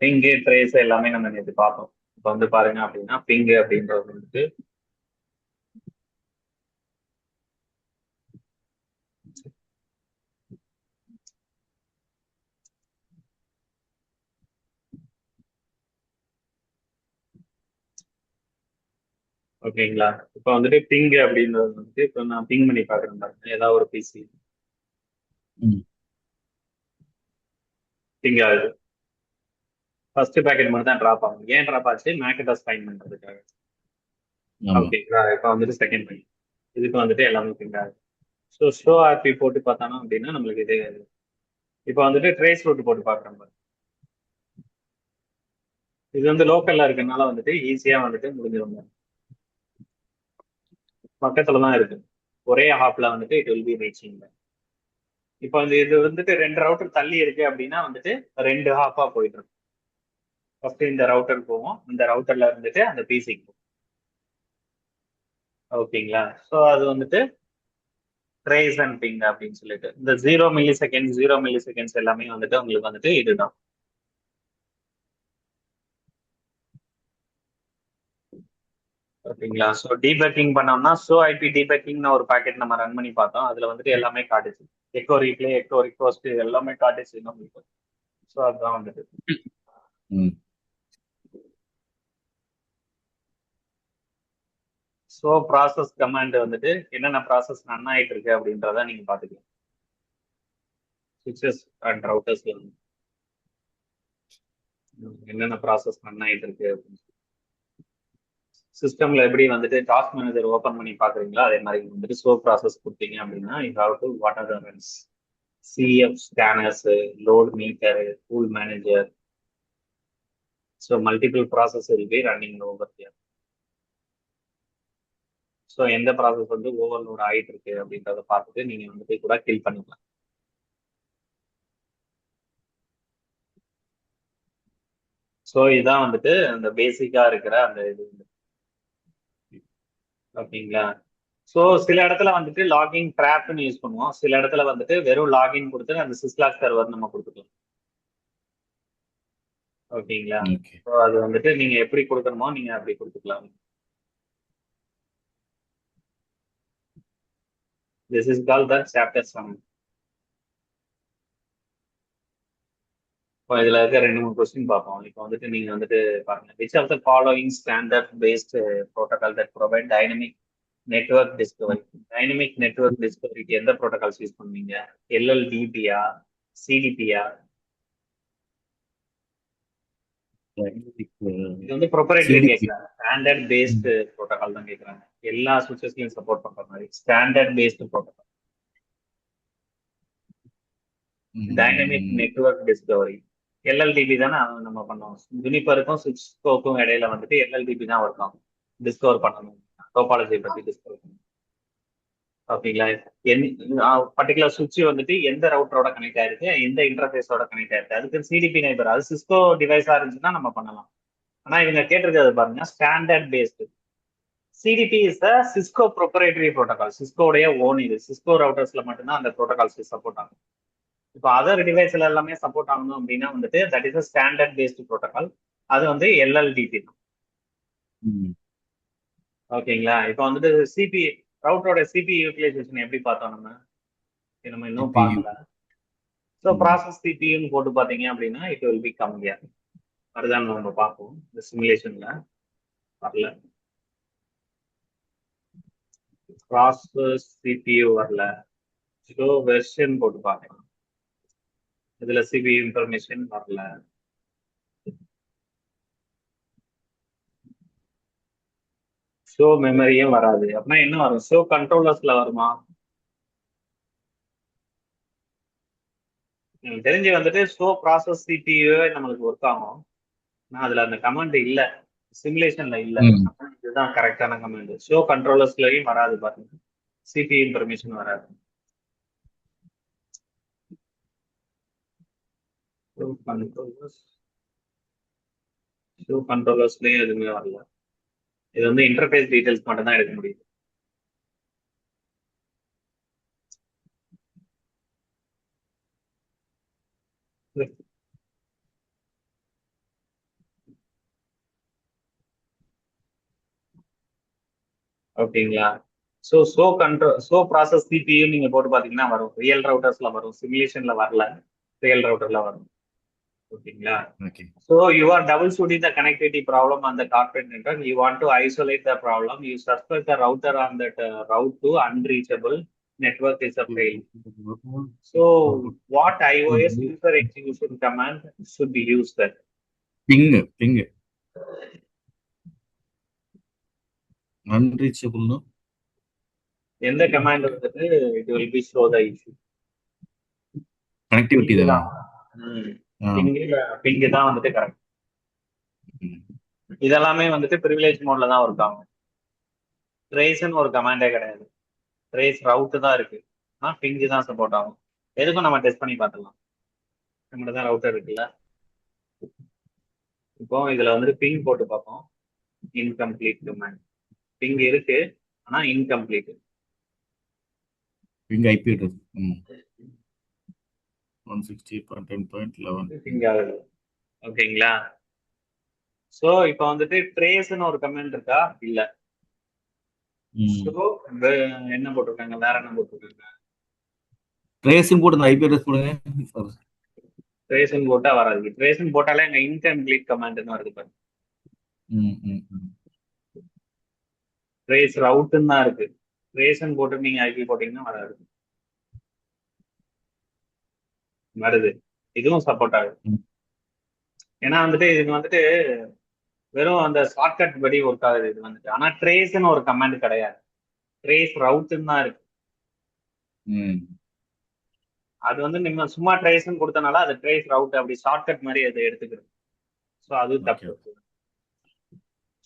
Ping trace எல்லாமே நம்ம நேற்று பார்த்தோம். இப்போ வந்து பாருங்க அப்படின்னா பிங்கு அப்படின்றது வந்துட்டு ஓகேங்களா. இப்போ வந்துட்டு பிங்கு அப்படின்றது வந்துட்டு இப்போ நான் பிங் பண்ணி பார்க்குறேன் பாருங்க, ஏதாவது ஒரு பிசி பிங் ஆகுது. ஃபர்ஸ்ட் பேக்கெட் மட்டும் தான் ட்ராப் ஆகும். ஏன் ட்ராப் ஆச்சு? மேக்கெட்டாஸ் ஃபைன் பண்ணுறதுக்காக. ஓகேங்களா, இப்போ வந்துட்டு செகண்ட் பிங், இதுக்கு வந்துட்டு எல்லாமே பிங் ஆகுது. ஸோ ஷோ ஆர்பி போட்டு பார்த்தானோ அப்படின்னா நம்மளுக்கு இது இப்போ வந்துட்டு ட்ரேஸ் ரூட் போட்டு பார்க்குறோம் பாருங்க. இது வந்து லோக்கல்ல இருக்கனால வந்துட்டு ஈஸியா வந்துட்டு முடிஞ்சிருங்க, பக்கத்துல தான் இருக்கு, ஒரே ஹாப்ல வந்துட்டு இட் வில் பி ரீச்சிங். இப்போ வந்து இது வந்துட்டு 2 ரவுட்டர் தள்ளி இருக்கு அப்படின்னா வந்துட்டு 2 ஹாப்பா போயிட்டு இருக்கும். ஃபர்ஸ்ட் இந்த ரவுட்டர் போவோம், இந்த ரவுட்டர்ல இருந்துட்டு அந்த பிசிக்கு போகும். ஓகேங்களா, ஸோ அது வந்துட்டு ட்ரேஸ் அண்ட் பிங் அப்படின்னு சொல்லிட்டு இந்த 0 மில்லி செகண்ட்ஸ் எல்லாமே வந்துட்டு உங்களுக்கு வந்துட்டு இதுதான். ஓகேங்களா, ஸோ டீபக்கிங் பண்ணோம்னா ஸோ ஐபி டீபக்கிங்னு ஒரு பேக்கெட் நம்ம ரன் பண்ணி பார்த்தோம், அதுல வந்துட்டு எல்லாமே காட்டுச்சு, எக்கோ ரீப்ளே, எக்கோ ரிக்வஸ்ட் எல்லாமே காட்டுச்சு நம்மளுக்கு. ஸோ அதுதான் வந்துட்டு. ஸோ ப்ராசஸ் கமாண்ட் வந்துட்டு என்னென்ன ப்ராசஸ் ரன் ஆயிட்டு இருக்கு அப்படின்றத நீங்க பாத்துக்கலாம். சுவிச்சஸ் அண்ட் ரவுட்டர்ஸ்ல என்னென்ன ப்ராசஸ் ரன் ஆயிட்டு இருக்கு அப்படின்னு. சிஸ்டம்ல எப்படி வந்துட்டு டாஸ்க் மேனேஜர் ஓபன் பண்ணி பாக்குறீங்களோ அதே மாதிரி வந்துட்டு ஸோ ப்ராசஸ் கொடுத்தீங்க அப்படின்னா you have to what are the runs, CF scanners, load meter, tool manager, so multiple process will be running over here. So எந்த ப்ராசஸ் வந்து ஓவர்லோட் ஆயிட்டு இருக்கு அப்படின்றத பார்த்துட்டு நீங்க வந்துட்டு கூட கில் பண்ணிக்கலாம். ஸோ இதான் வந்துட்டு அந்த பேசிக்கா இருக்கிற அந்த இது ஓகேங்களா. ஸோ சில இடத்துல வந்துட்டு லாகின் ட்ராப்னு யூஸ் பண்ணுவோம், சில இடத்துல வந்துட்டு வெறும் லாகின் கொடுத்து அந்த சிஸ்லாக் சர்வர் நம்ம கொடுத்துக்கலாம். ஓகேங்களா. ஓகே. ஸோ அது வந்துட்டு நீங்க எப்படி கொடுக்கணுமோ நீங்க அப்படி கொடுத்துக்கலாம். This is call the chapter 7. இப்போ இதுல இருக்க 2-3 கொஸ்டின் பார்ப்போம். இப்போ வந்துட்டு நீங்க வந்துட்டு பாருங்க, which of the following standard based protocol that provide dynamic network discovery. Dynamic network டிஸ்கவரிக்கு எந்த ப்ரோட்டோகால்ஸ் யூஸ் பண்ணுவீங்க? எல்எல்டிபியா, சிடிபியா? இது வந்து ப்ரொப்ரைட்டரி கேட்கறாங்க, ஸ்டாண்டர்ட் பேஸ்ட் ப்ரோட்டோகால் தான் கேட்கறாங்க. எல்லா சுவிட்சஸ்லயும் சப்போர்ட் பண்ற மாதிரி standard based protocol. Dynamic network discovery LLDP தானே நம்ம பண்ணோம். ஜுனிப்பருக்கும் சிஸ்கோக்கும் இடையில வந்துட்டு எல்எல்டிபி தான் ஒர்க் ஆகும். டிஸ்கவர் பண்ணணும், டோபாலஜி பத்தி டிஸ்கவர் பண்ணணும். ஓகேங்களா. பர்டிகுலர் சுவிட்ச் வந்துட்டு எந்த ரவுட்டரோட கனெக்ட் ஆயிருக்கு, எந்த இன்டர்ஃபேஸோட கனெக்ட் ஆயிருக்கு, அதுக்கு சிடிபி நைபர், அது சிஸ்கோ டிவைஸா இருந்துச்சுன்னா நம்ம பண்ணலாம். ஆனா இவங்க கேட்டிருக்கிறது பாருங்க, standard based. CDP is the Cisco proprietary protocol, சிஸ்கோடைய ஓன். இது சிஸ்கோ ரவுட்டர்ஸ்ல மட்டும்தான் அந்த ப்ரோட்டோகால்ஸ் சப்போர்ட் ஆகும். இப்போ அதர் டிவைஸ்ல எல்லாமே சப்போர்ட் ஆகணும் அப்படின்னா வந்துட்டு that is standard based protocol. அது வந்து எல்எல்டிபி தான். ஓகேங்களா. இப்போ வந்துட்டு சிபி ரவுட்டரோட சிபி யூட்டிலைசேஷன் எப்படி பார்த்தோம் நம்ம இன்னும் பார்க்கல. ஸோ ப்ராசஸ் சிபின்னு போட்டு பார்த்தீங்க அப்படின்னா இட் வில் பி கம்மியா அதுதான் நம்ம பார்ப்போம். இந்த சிமுலேஷன்ல வரல, ப்ராசஸ் சிபியூ வரல. ஸோ வெர்ஷன் போட்டு பார்க்கலாம், இதுல சிபி இன்ஃபர்மேஷன் வரல. ஷோ மெமரியும் வராது. அப்படின்னா என்ன வரும்? ஷோ கண்ட்ரோலர்ஸ்ல வருமா? எனக்கு தெரிஞ்சு வந்துட்டு ஷோ ப்ராசஸ் சிபியூ நம்மளுக்கு ஒர்க் ஆகும். ஆனால் அதுல அந்த கமாண்ட் இல்ல, சிமுலேஷன்ல இல்ல. இதுதான் கரெக்டான கமாண்ட். ஷோ கண்ட்ரோலர்ஸ்லயும் வராது பாருங்க, சிபி இன்ஃபர்மேஷன் வராது. ஷோ கண்ட்ரோலர்ஸ்லயும் எதுவுமே வரல. இது வந்து இன்டர்ஃபேஸ் டீடைல்ஸ் மட்டும் தான் எடுக்க முடியுது. ஓகேங்களா. ஷோ ப்ராசஸ் சிபியூ நீங்க போட்டு பாத்தீங்கன்னா வரும், ரியல் ரவுட்டர்ஸ்ல வரும், சிமுலேஷன்ல வரல, ரியல் ரவுட்டர்ல வரும். ஓகேங்களா. So you are troubleshooting the connectivity problem on the corporate network. You want to isolate the problem. You suspect the router on that route to unreachable network is a fail. So what iOS user execution command should be used there? Ping. Unreachable, no? In the command, it will be show the issue. Connectivity. Ping தான் வந்துட்டு correct. இதெல்லாமே வந்துட்டு privilege மோட்ல தான் work ஆகும். ட்ரேஸ்ன்னு ஒரு கமாண்டே கிடையாது, trace route தான் இருக்கு. ஆனால் பிங் தான் சப்போர்ட் ஆகும். எதுக்கும் நம்ம டெஸ்ட் பண்ணி பார்த்துக்கலாம். நம்மகிட்ட தான் ரவுட்டர் இருக்குல்ல. இப்போ இதுல வந்துட்டு பிங் போட்டு பார்ப்போம். Incomplete command. பிங் இருக்கு ஆனா incomplete. Ping IP address 160.10.11 ping ஆகுது. ஓகேங்களா. சோ இப்போ வந்துட்டு ட்ரேஸ்ன்னு ஒரு கமெண்ட் இருக்கா? இல்ல. சோ என்ன போட்டிருக்காங்க, வேற என்ன போட்டிருக்காங்க? ட்ரேஸ்ன்னு போட்டு ஐபி அட்ரஸ் போடுங்க. ட்ரேஸ்ன்னு போட்டா வராது. ட்ரேஸ்ன்னு போட்டாலே அங்க இன்கம்ப்ளீட் கமாண்ட்னு வருது பாருங்க. ட்ரேஸ் ரவுட்னு தான் இருக்கு. ட்ரேஸ்ன்னு போட்டு நீங்க ஐபி போட்டீங்கன்னா வராது. வருது, இதுவும் சப்போர்ட் ஆகுது. ஏன்னா வந்துட்டு இது வந்துட்டு வெறும் அந்த ஷார்ட்கட் படி ஒர்க் ஆகுது இது வந்துட்டு. ஆனா ட்ரேஸ்ன்னு ஒரு கமாண்ட் கிடையாது, ட்ரேஸ் ரவுட்னு தான் இருக்கு. அது வந்து நீங்க சும்மா ட்ரேஸ்ன்னு கொடுத்தனால அது ட்ரேஸ் ரவுட் அப்படி ஷார்ட்கட் மாதிரி அதை எடுத்துக்கிறது. ஸோ ஸோ அது ஓகே. தப்பு.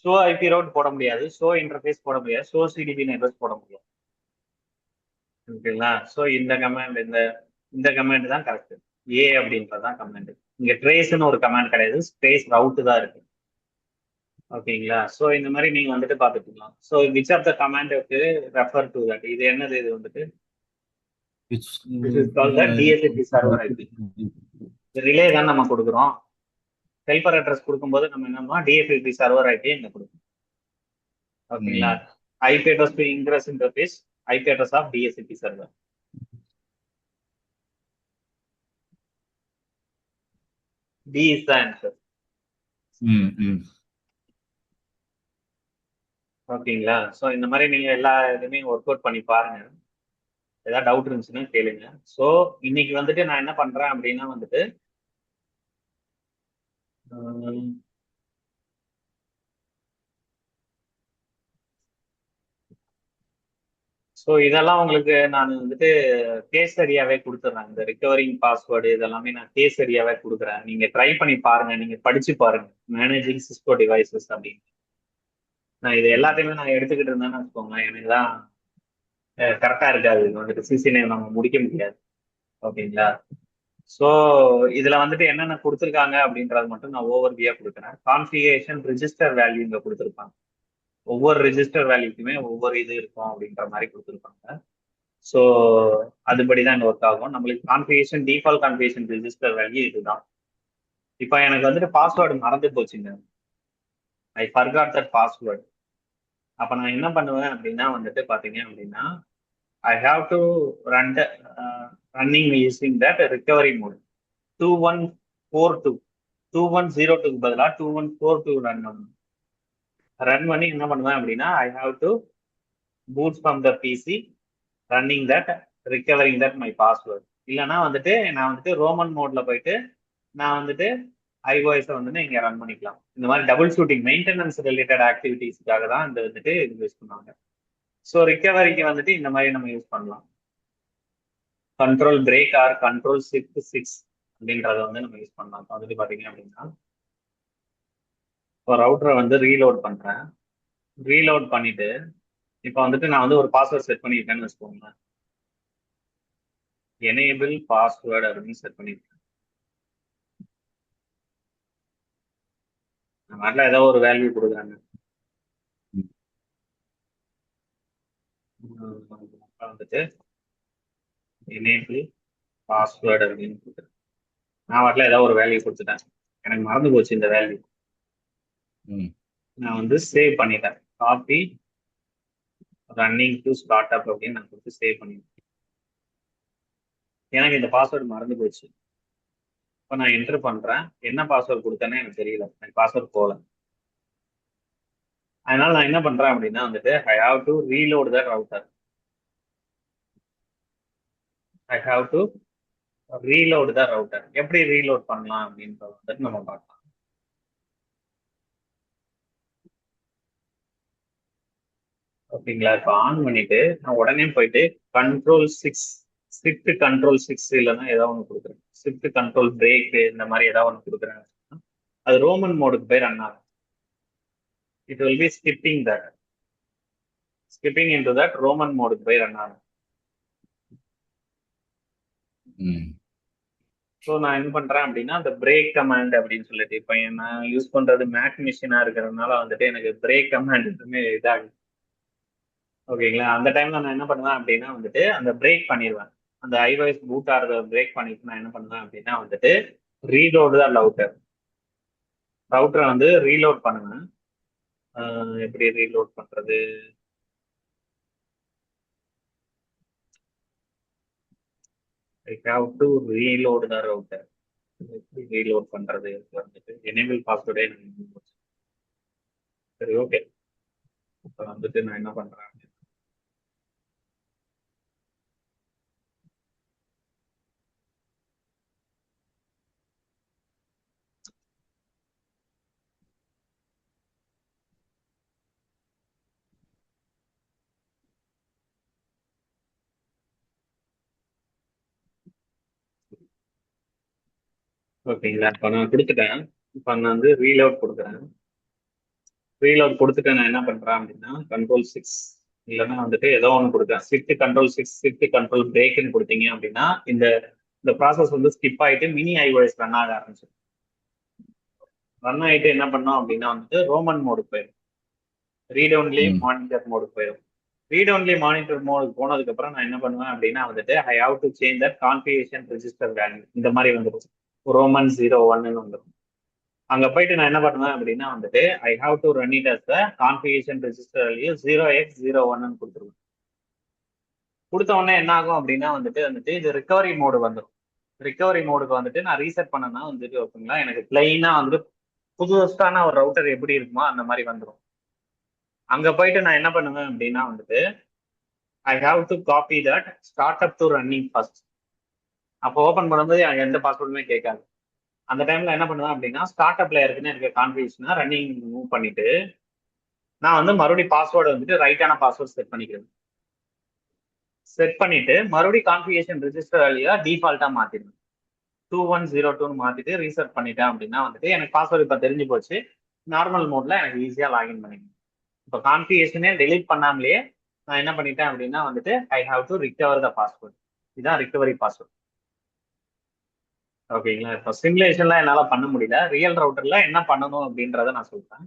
ஷோ ஐபி ரவுட் போட முடியாது, ஷோ இன்டர்ஃபேஸ் போட முடியாது, ஷோ சிடிபி நெட்வொர்க் போட முடியாது. ஓகேங்களா? ஸோ இந்த கமாண்ட் இந்த இந்த கமாண்ட் தான் கரெக்ட். ஏ அப்படின்றது தான் கமாண்ட். இங்க ட்ரேஸ்னு ஒரு கமாண்ட் கிடையாது, ஸ்பேஸ் ரவுட் தான் இருக்கு. ஓகேங்களா? ஸோ இந்த மாதிரி நீங்க வந்துட்டு பார்த்துக்கலாம். So which of the command refer to that, இது என்னது, இது வந்துட்டு Which this is call the DHCP server IP. Relay தான் நம்ம கொடுக்குறோம். ஹெல்பர் அட்ரஸ் கொடுக்கும்போது நம்ம என்னன்னா டிஎஸ்எப்பி சர்வர் ஐபி இங்க கொடுக்கணும். ஓகேங்களா? IP address to ingress interface, IP address of DHCP server. D is the answer. ஓகேங்களா? ஸோ இந்த மாதிரி நீங்க எல்லா இதுவுமே ஒர்க் அவுட் பண்ணி பாருங்க. ஏதாவது டவுட் இருந்துச்சுன்னா கேளுங்க. ஸோ இன்னைக்கு வந்துட்டு நான் என்ன பண்றேன் அப்படின்னா வந்துட்டு ஸோ இதெல்லாம் உங்களுக்கு நான் வந்துட்டு கேஸ் ஸ்டடியாவே கொடுத்துட்றேன். இந்த ரிகவரிங் பாஸ்வேர்டு இதெல்லாமே நான் கேஸ் ஸ்டடியாவே கொடுக்குறேன். நீங்க ட்ரை பண்ணி பாருங்க, நீங்க படிச்சு பாருங்க. மேனேஜிங் சிஸ்கோ டிவைசஸ் அப்படின்னு நான் இது எல்லாத்தையுமே நான் எடுத்துக்கிட்டு இருந்தேன்னு வச்சுக்கோங்களேன், எனக்கு தான் கரெக்டா இருக்காது. இது வந்துட்டு சிசினை நம்ம முடிக்க முடியாது. ஓகேங்களா? ஸோ இதுல வந்துட்டு என்னென்ன கொடுத்துருக்காங்க அப்படின்றது மட்டும் நான் ஓவர் வியா கொடுக்குறேன். கான்ஃபிகரேஷன் ரிஜிஸ்டர் வேல்யூ இங்க கொடுத்துருப்பாங்க. ஒவ்வொரு ரிஜிஸ்டர் வேல்யூக்குமே ஒவ்வொரு இது இருக்கும் அப்படின்ற மாதிரி கொடுத்துருப்பாங்க. ஸோ அதுபடி தான் இங்க ஒர்க் ஆகும். நம்மளுக்கு configuration default configuration register value இதுதான். இப்போ எனக்கு வந்துட்டு பாஸ்வேர்டு மறந்து போச்சுங்க. I forgot that password. அப்போ நான் என்ன பண்ணுவேன் அப்படின்னா வந்துட்டு பார்த்தீங்க அப்படின்னா I have to run running using that recovery mode 2142 2102க்கு பதிலாக 2142 ரன் பண்ணணும். ரன் பண்ணி என்ன பண்ணுவேன் அப்படின்னா I have to boot from the PC running that recovering that my password. இல்லைன்னா வந்துட்டு நான் வந்துட்டு ரோமன் மோட்ல போயிட்டு நான் வந்துட்டு ஐஓஎஸை வந்துட்டு இங்கே ரன் பண்ணிக்கலாம். இந்த மாதிரி டபுள் ஷூட்டிங் மெயின்டெனன்ஸ் ரிலேட்டட் ஆக்டிவிட்டீஸ்க்காக தான் இந்த வந்துட்டு இது யூஸ் பண்ணுவாங்க. ஸோ ரிகவரிக்கு வந்துட்டு இந்த மாதிரி நம்ம யூஸ் பண்ணலாம். Control break R control shift 6 அப்படின்றத வந்து நம்ம யூஸ் பண்ணலாம். வந்துட்டு பார்த்தீங்க அப்படின்னா இப்போ ரவுட்டரை வந்து ரீலோட் பண்ணுறேன். ரீலோட் பண்ணிட்டு இப்போ வந்துட்டு நான் வந்து ஒரு பாஸ்வேர்ட் செட் பண்ணியிருக்கேன்னு வச்சுக்கோங்க. எனேபிள் பாஸ்வேர்டு அப்படின்னு செட் பண்ணியிருக்கேன். நான் வரல ஏதோ ஒரு வேல்யூ கொடுக்குறாங்க. வந்துட்டு எனேபிள் பாஸ்வேர்டு அப்படின்னு கொடுக்குறேன். நான் வரல ஏதோ ஒரு வேல்யூ கொடுத்துட்டேன். எனக்கு மறந்து போச்சு இந்த வேல்யூ. நான் வந்து சேவ் பண்ணிட்டேன். Copy running to start up அப்படின்னு நான் கொடுத்து சேவ் பண்ணிட்டேன். எனக்கு இந்த பாஸ்வேர்டு மறந்து போச்சு. இப்போ நான் என்டர் பண்றேன். என்ன பாஸ்வேர்டு கொடுத்தேன்னு எனக்கு தெரியல. எனக்கு பாஸ்வேர்டு போகல. அதனால நான் என்ன பண்றேன் அப்படின்னா வந்துட்டு I have to reload the router. I have to reload the router. எப்படி ரீலோட் பண்ணலாம் அப்படின்றத வந்துட்டு நம்ம பார்க்கலாம். ஓகேங்களா? இப்போ ஆன் பண்ணிட்டு நான் உடனே போயிட்டு கண்ட்ரோல் 6 ஷிஃப்ட் கண்ட்ரோல் 6 இல்லைன்னா ஏதாவது ஒன்று கொடுக்குறேன். ஷிஃப்ட் கண்ட்ரோல் பிரேக் இந்த மாதிரி ஏதாவது ஒன்று கொடுக்குறேன். அது ரோமன் மோடுக்கு போய் ரன் ஆகும். It will B skipping that. Skipping into that Roman மோடுக்கு போய் ரன் ஆகும். ஸோ நான் என்ன பண்றேன் அப்படின்னா அந்த பிரேக் கமாண்ட் அப்படின்னு சொல்லிட்டு இப்போ நான் யூஸ் பண்றது மேக் மிஷினா இருக்கிறதுனால வந்துட்டு எனக்கு பிரேக் கமாண்ட் எதுவுமே இதாகுது. ஓகேங்களா? அந்த டைம்ல நான் என்ன பண்ணுவேன் அப்படின்னா வந்துட்டு அந்த பிரேக் பண்ணிடுவேன். அந்த ஐஓஎஸ் பூட் ஆகிறத பிரேக் பண்ணிட்டு நான் என்ன பண்ணுவேன் அப்படின்னா வந்துட்டு ரீலோடு தான் ரவுட்டரை வந்து ரீலோட் பண்ணுவேன். எப்படி ரீலோட் பண்றது? ஐ have to reload the router. எப்படி ரீலோட் பண்றது வந்துட்டு எனேபிள் பாஸ்வேர்டே எனக்கு. சரி, ஓகே. இப்போ வந்துட்டு நான் என்ன பண்றேன், ஓகேங்களா? இப்போ நான் கொடுத்துட்டேன். இப்போ நான் வந்து ரீலோட் கொடுக்குறேன். ரீலோட் கொடுத்துட்டு நான் என்ன பண்றேன் அப்படின்னா Ctrl+6 இல்லைன்னா வந்துட்டு ஏதோ ஒன்று கொடுக்குறேன். Shift+Ctrl+6 Shift+Ctrl பிரேக்னு கொடுத்தீங்க அப்படின்னா இந்த இந்த ப்ராசஸ் வந்து ஸ்கிப் ஆயிட்டு மினி ஐஓஎஸ் ரன் ஆக ஆரம்பிச்சு. ரன் ஆயிட்டு என்ன பண்ணோம் அப்படின்னா வந்துட்டு ரோமன் மோடுக்கு போயிடும். ரீட் ஒன்லி மானிட்டர் மோடுக்கு போயிடும். ரீட் ஒன்லி மானிட்டர் மோடுக்கு போனதுக்கு அப்புறம் நான் என்ன பண்ணுவேன் அப்படின்னா வந்துட்டு I have to change that configuration register value இந்த மாதிரி வந்துடும். ரோமன் 01 வந்துடும். அங்க போயிட்டு நான் என்ன பண்ணுவேன் அப்படின்னா வந்துட்டு I have to run it as the configuration register value 0x01 கொடுத்துருவேன். கொடுத்த உடனே என்ன ஆகும் அப்படின்னா வந்துட்டு இது ரிகவரி மோடு வந்துடும். ரிகவரி மோடுக்கு வந்துட்டு நான் ரீசெட் பண்ணனா வந்துட்டு ஓகேங்களா எனக்கு பிளைனா வந்துட்டு புதுசான ஒரு ரவுட்டர் எப்படி இருக்குமோ அந்த மாதிரி வந்துடும். அங்க போயிட்டு நான் என்ன பண்ணுவேன் அப்படின்னா வந்துட்டு I have to copy that start up to running first. அப்போ ஓப்பன் பண்ணும்போது எந்த பாஸ்வேர்டுமே கேட்காது. அந்த டைம்ல என்ன பண்ணுவேன் அப்படின்னா ஸ்டார்ட் அப்ல இருக்குன்னு இருக்க கான்ஃபிகரேஷனை ரன்னிங் மூவ் பண்ணிட்டு நான் வந்து மறுபடியும் பாஸ்வேர்டு வந்துட்டு ரைட்டான பாஸ்வேர்டு செட் பண்ணிக்கிறேன். செட் பண்ணிட்டு மறுபடியும் கான்ஃபிகரேஷன் ரெஜிஸ்டர் வேல்யூ டிஃபால்ட்டா மாத்திடுவேன். 2102 மாத்திட்டு ரீசெட் பண்ணிட்டேன் அப்படின்னா வந்துட்டு எனக்கு பாஸ்வேர்டு இப்போ தெரிஞ்சு போச்சு. நார்மல் மோட்ல எனக்கு ஈஸியா லாகின் பண்ணிக்கணும். இப்போ கான்ஃபிகரேஷனே டெலீட் பண்ணாமலேயே நான் என்ன பண்ணிட்டேன் அப்படின்னா வந்துட்டு I have to recover the password. இதுதான் ரிகவரி பாஸ்வேர்டு. ஓகேங்களா? இப்போ சிமுலேஷன்லாம் என்னால் பண்ண முடியல. ரியல் ரவுட்டர்ல என்ன பண்ணணும் அப்படின்றத நான் சொல்றேன்.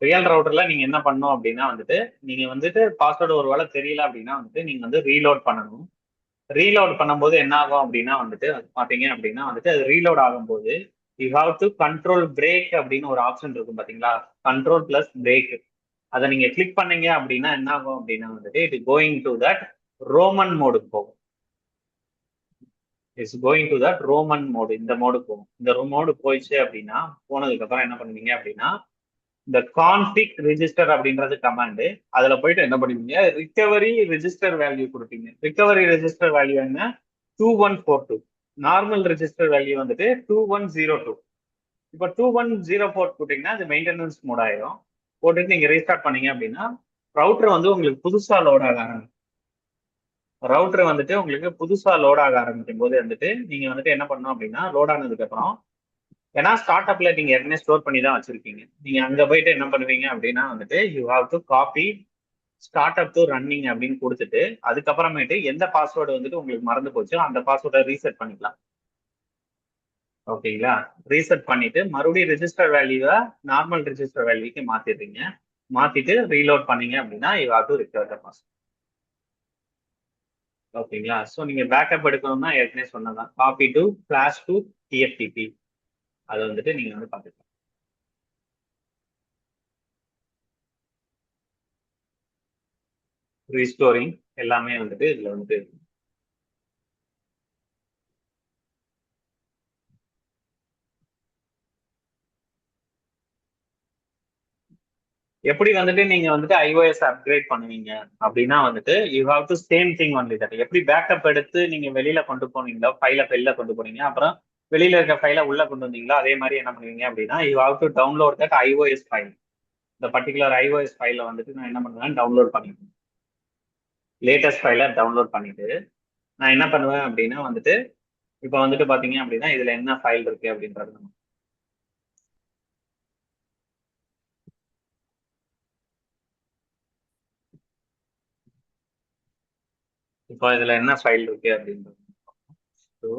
ரியல் ரவுட்டர்ல நீங்க என்ன பண்ணணும் அப்படின்னா வந்துட்டு நீங்க வந்துட்டு பாஸ்வேர்டு ஒரு வேளை தெரியல அப்படின்னா வந்துட்டு நீங்க வந்து ரீலோட் பண்ணணும். ரீலோட் பண்ணும்போது என்ன ஆகும் அப்படின்னா வந்துட்டு பாத்தீங்க அப்படின்னா வந்துட்டு அது ரீலோட் ஆகும்போது you have to control break அப்படின்னு ஒரு ஆப்ஷன் இருக்கும் பாத்தீங்களா? கண்ட்ரோல் பிளஸ் பிரேக் அதை நீங்க கிளிக் பண்ணீங்க அப்படின்னா என்ன ஆகும் அப்படின்னா வந்துட்டு it going to that Roman மோடுக்கு போகும். It's going to that Roman mode இந்த மோடுக்கு போகும். இந்த மோடு போயிடுச்சு அப்படின்னா போனதுக்கு அப்புறம் என்ன பண்ணுவீங்க அப்படின்னா இந்த கான்ஃபிக் ரெஜிஸ்டர் அப்படின்றது கமாண்டு. அதுல போயிட்டு என்ன பண்ணுவீங்க ரிகவரி ரெஜிஸ்டர் வேல்யூ கொடுப்பீங்க. ரிகவரி ரெஜிஸ்டர் வேல்யூ என்ன 2142. நார்மல் ரெஜிஸ்டர் வேல்யூ வந்துட்டு 2102. இப்போ 2104 போட்டீங்கன்னா அது மெயின்டெனன்ஸ் மோட் ஆயிரும். போட்டுட்டு நீங்க ரீஸ்டார்ட் பண்ணீங்க அப்படின்னா ரவுட்டர் வந்து உங்களுக்கு புதுசா லோட் ஆக ஆரம்பிக்கும். ரவுட்டர் வந்துட்டு உங்களுக்கு புதுசா லோட் ஆக ஆரம்பிக்கும் போது வந்துட்டு நீங்க வந்துட்டு என்ன பண்ணணும் அப்படின்னா லோட் ஆனதுக்கு அப்புறம் ஏன்னா ஸ்டார்ட் அப்ல நீங்க ஏற்கனவே ஸ்டோர் பண்ணி தான் வச்சிருக்கீங்க. நீங்க அங்க போயிட்டு என்ன பண்ணுவீங்க அப்படின்னா வந்துட்டு you have to copy start up to running அப்படின்னு கொடுத்துட்டு அதுக்கப்புறமேட்டு எந்த பாஸ்வேர்டு வந்துட்டு உங்களுக்கு மறந்து போச்சோ அந்த பாஸ்வேர்டை ரீசெட் பண்ணிக்கலாம். ஓகேங்களா? ரீசெட் பண்ணிட்டு மறுபடியும் ரெஜிஸ்டர் வேல்யூவை நார்மல் ரெஜிஸ்டர் வேல்யூக்கு மாத்திடுறீங்க. மாத்திட்டு ரீலோட் பண்ணீங்க அப்படின்னா you have to recover the password. ஓகேங்களா? ஸோ நீங்க பேக்கப் எடுக்கணும்னா ஏற்கனவே சொன்னதான் copy to flash to TFTP அது வந்துட்டு நீங்க வந்து பார்த்துக்கலாம். ரீஸ்டோரிங் எல்லாமே வந்துட்டு இதுல வந்துட்டு எப்படி வந்துட்டு நீங்க வந்துட்டு iOS அப்கிரேட் பண்ணுவீங்க அப்படின்னா வந்துட்டு you have to same thing only that. எப்படி பேக்கப் எடுத்து நீங்க வெளியில கொண்டு போனீங்களோ ஃபைலை வெளில கொண்டு போனீங்க அப்புறம் வெளியில இருக்க ஃபைலை உள்ள கொண்டு வந்தீங்களோ அதே மாதிரி என்ன பண்ணுவீங்க அப்படின்னா you have to download that iOS file. இந்த பர்டிகுலர் iOS ஃபைலை வந்துட்டு நான் என்ன பண்ணுவேன் டவுன்லோட் பண்ணிப்பேன். லேட்டஸ்ட் ஃபைலை டவுன்லோட் பண்ணிட்டு நான் என்ன பண்ணுவேன் அப்படின்னா வந்துட்டு இப்போ வந்துட்டு பாத்தீங்க அப்படின்னா இதுல என்ன ஃபைல் இருக்கு அப்படின்றது இப்போ இதுல என்ன ஃபைல் இருக்கு அப்படின்றது. ஸோ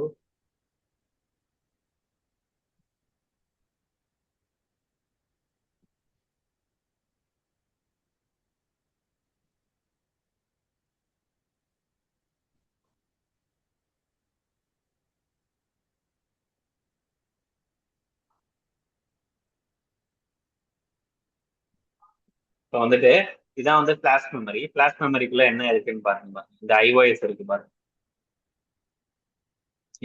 இப்போ வந்துட்டு இதான் வந்து ஃபிளாஷ் மெமரி. ஃபிளாஷ் மெமரிக்குள்ள என்ன இருக்குன்னு பாருங்க. இந்த iOS இருக்கு பாருங்க.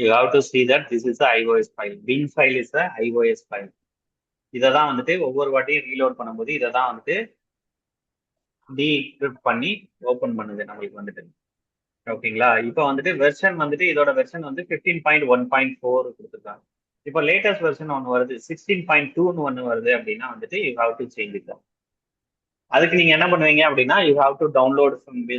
You have to see that this is the iOS file. bin file is the iOS file. இதை தான் வந்துட்டு ஒவ்வொரு வாட்டியும் ரீலோட் பண்ணும்போது இதை தான் வந்துட்டு டீக்ரிப்ட் பண்ணி ஓப்பன் பண்ணுது நம்மளுக்கு வந்துட்டு. ஓகேங்களா? இப்போ வந்துட்டு வெர்ஷன் வந்துட்டு இதோட வெர்ஷன் வந்து 15.1.4 கொடுத்துருக்காங்க. இப்போ லேட்டஸ்ட் வெர்ஷன் ஒன்று வருது 16.2ன்னு ஒன்று வருது அப்படின்னா வந்துட்டு you have to change it. அதுக்கு நீங்க என்ன பண்ணுவீங்க அப்படின்னா you have to download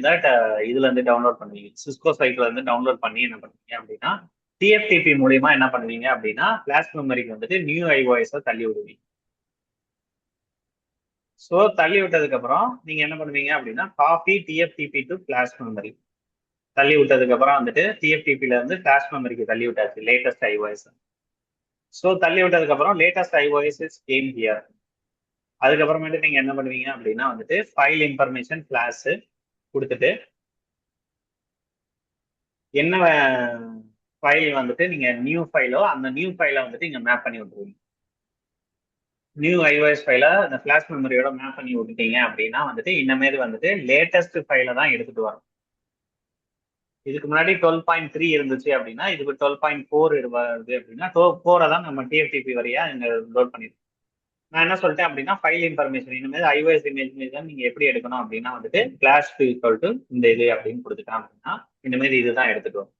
that இதுல இருந்து டவுன்லோட் பண்ணுவீங்க. சிஸ்கோ சைட்ல இருந்து டவுன்லோட் பண்ணி என்ன பண்ணுவீங்க அப்படின்னா டிஎஃப்டிபி மூலியமா என்ன பண்ணுவீங்க அப்படின்னா ஃபிளாஷ் மெமரிக்கு வந்துட்டு நியூ ஐஓஎஸ் தள்ளி விடுவீங்க. ஸோ தள்ளி விட்டதுக்கு அப்புறம் நீங்க என்ன பண்ணுவீங்க அப்படின்னா copy TFTP to flash memory. தள்ளி விட்டதுக்கு அப்புறம் வந்துட்டு டிஎஃப்டிபில இருந்து ஃபிளாஷ் மெமரிக்கு தள்ளி விட்டாச்சு லேட்டஸ்ட் ஐஓஎஸ். ஸோ தள்ளி விட்டதுக்கு அப்புறம் latest iOS is game here. அதுக்கப்புறமேட்டு நீங்க என்ன பண்ணுவீங்க அப்படின்னா வந்துட்டு ஃபைல் இன்ஃபர்மேஷன் ஃபிளாஷ் கொடுத்துட்டு என்ன ஃபைல் வந்துட்டு நீங்க நியூ ஃபைலோ அந்த நியூ ஃபைலை வந்துட்டு இங்க மேப் பண்ணி விட்டுருவீங்க. நியூ ஐஓஎஸ் ஃபைல அந்த ஃபிளாஷ் மெமரியோட மேப் பண்ணி விட்டுட்டீங்க அப்படின்னா வந்துட்டு இனிமேல் வந்துட்டு லேட்டஸ்ட் ஃபைலை தான் எடுத்துட்டு வரும். இதுக்கு முன்னாடி 12.3 இருந்துச்சு அப்படின்னா இதுக்கு 12.4 வருது அப்படின்னா 4 தான் நம்ம டிஎஃப்டிபி வரையா இங்க லோட் பண்ணிருக்கோம். நான் என்ன சொல்லிட்டேன் அப்படின்னா ஃபைல் இன்ஃபர்மேஷன் இனிமேல் ஐஓஎஸ் இமேஜ் நீங்க எப்படி எடுக்கணும் அப்படின்னா வந்துட்டு ஃபிளாஷ் ஈக்குவல் டு இந்த இது அப்படின்னு கொடுத்துட்டேன் அப்படின்னா இனிமேல் இதுதான் எடுத்துட்டு வரும்.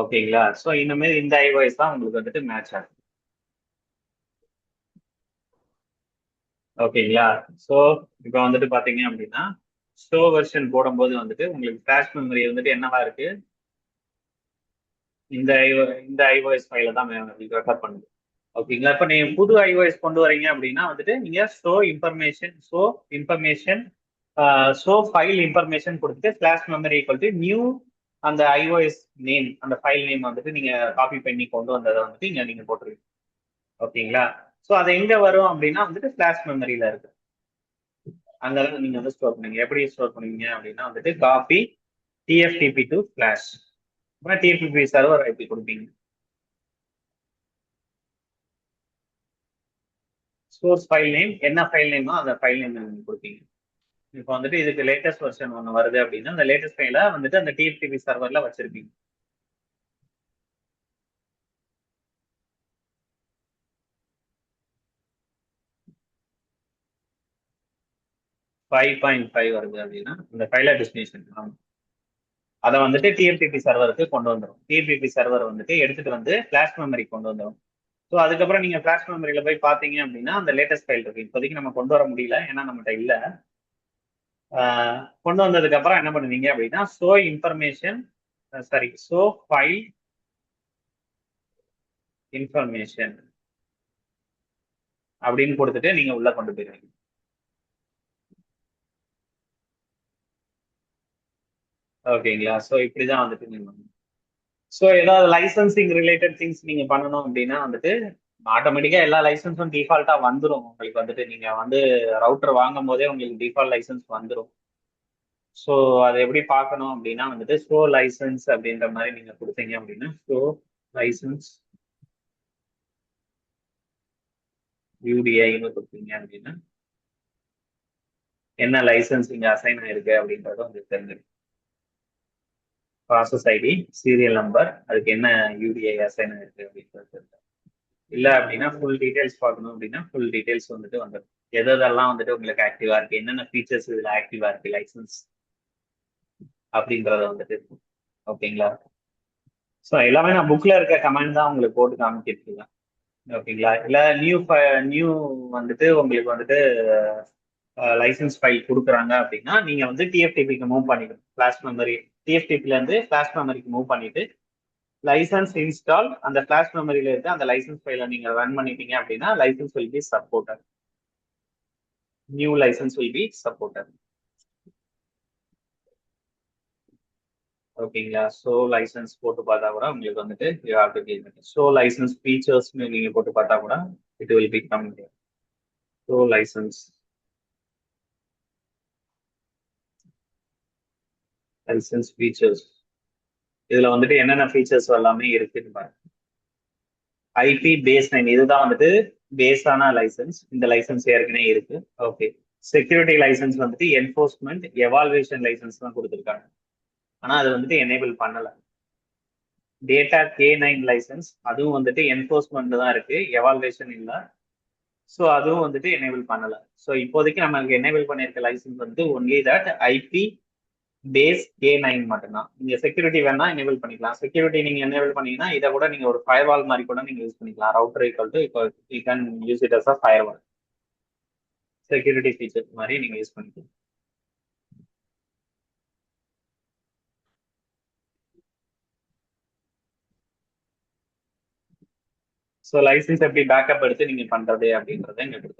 ஓகேங்களா? ஸோ இனிமேல் இந்த ஐஓஎஸ் தான் உங்களுக்கு வந்துட்டு மேட்ச் ஆகும். ஓகேங்களா? ஸோ இப்போ வந்துட்டு பாத்தீங்க அப்படின்னா ஸ்டோ வெர்ஷன் போடும்போது வந்துட்டு உங்களுக்கு ஃபிளாஷ் மெமரி வந்துட்டு என்னவா இருக்கு, இந்த ஐஓஎஸ் ஃபைல தான் ரெஃபர் பண்ணுது. ஓகேங்களா? இப்போ நீங்க புது ஐஓஎஸ் கொண்டு வரீங்க அப்படின்னா வந்துட்டு நீங்க ஷோ ஃபைல் இன்ஃபர்மேஷன் கொடுத்துட்டு flash memory equal to new அந்த ஐஓஎஸ் நேம் அந்த ஃபைல் நேம் வந்துட்டு நீங்க காப்பி பண்ணி கொண்டு வந்ததை வந்துட்டு இங்க நீங்க போட்டுருவீங்க. ஓகேங்களா? ஸோ அது எங்க வரும் அப்படின்னா வந்துட்டு ஃபிளாஷ் மெமரியில இருக்கு. அங்கதான் நீங்க வந்து ஸ்டோர் பண்ணுவீங்க. எப்படி ஸ்டோர் பண்ணுவீங்க அப்படின்னா வந்துட்டு copy TFTP to flash. TFTP server எப்படி கொடுப்பீங்க? சோர்ஸ் ஃபைல் நேம் என்ன ஃபைல் நேமோ அந்த ஃபைல் நேம் நீங்க கொடுப்பீங்க. இப்போ வந்துட்டு இதுக்கு லேட்டஸ்ட் வெர்ஷன் ஒன்று வருது அப்படின்னா அந்த லேட்டஸ்ட் ஃபைலை வந்துட்டு அந்த டிஎஃப்டிபி சர்வர்ல வச்சிருப்பீங்க. ஃபைவ் பாயிண்ட் ஃபைவ் வருது அப்படின்னா இந்த ஃபைலை டெஸ்டினேஷன் அதை வந்துட்டு டிஎஃப்டிபி சர்வருக்கு கொண்டு வந்துடும். டிஎஃப்டிபி சர்வர் வந்துட்டு எடுத்துட்டு வந்து ஃபிளாஷ் மெமரி கொண்டு வந்துடும். ஸோ அதுக்கப்புறம் நீங்க ஃபிளாஷ் மெமரியில போய் பாத்தீங்க அப்படின்னா அந்த லேட்டஸ்ட் ஃபைல் இருக்கு. இப்போதைக்கு நம்ம கொண்டு வர முடியல ஏன்னா நம்மகிட்ட இல்ல. கொண்டு வந்ததுக்கு அப்புறம் என்ன பண்ணுவீங்க அப்படின்னா ஷோ ஃபைல் இன்ஃபர்மேஷன் அப்படின்னு கொடுத்துட்டு நீங்க உள்ள கொண்டு போயிருவீங்க. ஓகேங்களா? ஸோ இப்படிதான் வந்துட்டு நீங்க ஸோ ஏதாவது லைசன்சிங் ரிலேட்டட் திங்ஸ் நீங்க பண்ணணும் அப்படின்னா வந்துட்டு ஆட்டோமேட்டிக்கா எல்லா லைசன்ஸும் டிஃபால்ட்டா வந்துடும். உங்களுக்கு வந்துட்டு நீங்க வந்து ரவுட்டர் வாங்கும் போதே உங்களுக்கு டிஃபால்ட் லைசன்ஸ் வந்துடும். ஸோ அதை எப்படி பார்க்கணும் அப்படின்னா வந்துட்டு ஷோ லைசன்ஸ் அப்படின்ற மாதிரி நீங்க கொடுத்தீங்க அப்படின்னா ஷோ லைசன்ஸ் யூடிஐன்னு கொடுத்தீங்க அப்படின்னா என்ன லைசன்ஸ் இங்க அசைன் ஆயிருக்கு அப்படின்றத உங்களுக்கு தெரிஞ்சிடும். ப்ராசஸ் ஐடி, சீரியல் நம்பர், அதுக்கு என்ன யூடிஐ அசைன் ஆயிருக்கு அப்படின்றது. இல்ல அப்படின்னா ஃபுல் டீடைல்ஸ் பார்க்கணும் அப்படின்னா ஃபுல் டீடைல்ஸ் வந்துட்டு வந்துடும். எதெல்லாம் வந்துட்டு உங்களுக்கு ஆக்டிவா இருக்கு, என்னென்ன ஃபீச்சர்ஸ் இதுல ஆக்டிவா இருக்கு லைசன்ஸ் அப்படின்றத வந்துட்டு இருக்கும். ஓகேங்களா? ஸோ எல்லாமே நான் புக்ல இருக்க கமெண்ட் தான் உங்களுக்கு போட்டு காமிச்சிட்டு இருக்கேன். ஓகேங்களா? இல்ல நியூ வந்துட்டு உங்களுக்கு வந்துட்டு லைசன்ஸ் ஃபைல் கொடுக்குறாங்க அப்படின்னா நீங்க வந்து டிஎஃப்டிபிக்கு மூவ் பண்ணிக்கணும். ஃபிளாஷ் மெமரி டிஎஃப்டிபில இருந்து ஃபிளாஷ் மெமரிக்கு மூவ் பண்ணிட்டு லைசன்ஸ் இன்ஸ்டால் அந்த ஃபிளாஷ் மெமரியில இருந்து அந்த லைசன்ஸ் ஃபைலை நீங்க ரன் பண்ணிட்டீங்க அப்படின்னா licence will be supported. New licence will be supported. ஓகேங்களா? ஷோ லைசன்ஸ் போட்டு பார்த்தா கூட உங்களுக்கு வந்துட்டு you have to give show licence features நீங்க போட்டு பார்த்தா கூட it will be come show licence features. இதுல வந்துட்டு என்னென்ன ஃபீச்சர்ஸ் எல்லாமே இருக்குன்னு பாருங்க. ஐபி பேஸ் 9 இதுதான் வந்துட்டு பேஸான லைசன்ஸ். இந்த லைசன்ஸ் ஏற்கனவே இருக்கு. ஓகே. செக்யூரிட்டி லைசன்ஸ் வந்துட்டு என்போர்ஸ்மெண்ட் எவால்வேஷன் லைசன்ஸ் தான் கொடுத்துருக்காங்க. ஆனா அது வந்துட்டு எனேபிள் பண்ணல. டேட்டா K9 லைசன்ஸ் அதுவும் வந்துட்டு என்போர்ஸ்மெண்ட் தான் இருக்கு, எவால்வேஷன் இல்லை. ஸோ அதுவும் வந்துட்டு எனேபிள் பண்ணல. ஸோ இப்போதைக்கு நமக்கு எனேபிள் பண்ணியிருக்க லைசன்ஸ் வந்து only that IP base K9 மட்டும்தான். நீங்க செக்யூரிட்டி வேணா எனேபிள் பண்ணிக்கலாம். செக்யூரிட்டி நீங்க எனேபிள் பண்ணீங்கன்னா இதை கூட நீங்க ஒரு ஃபயர்வால் மாதிரி கூட நீங்க யூஸ் பண்ணிக்கலாம். ரவுட்டர் ஈக்குவல் டு இப்போ you can use it as a firewall. Security feature மாதிரி நீங்க யூஸ் பண்ணிக்கலாம். ஸோ லைசன்ஸ் எப்படி பேக்கப் எடுத்து நீங்க பண்றது அப்படின்றத இங்க கொடுத்துருக்கோம்.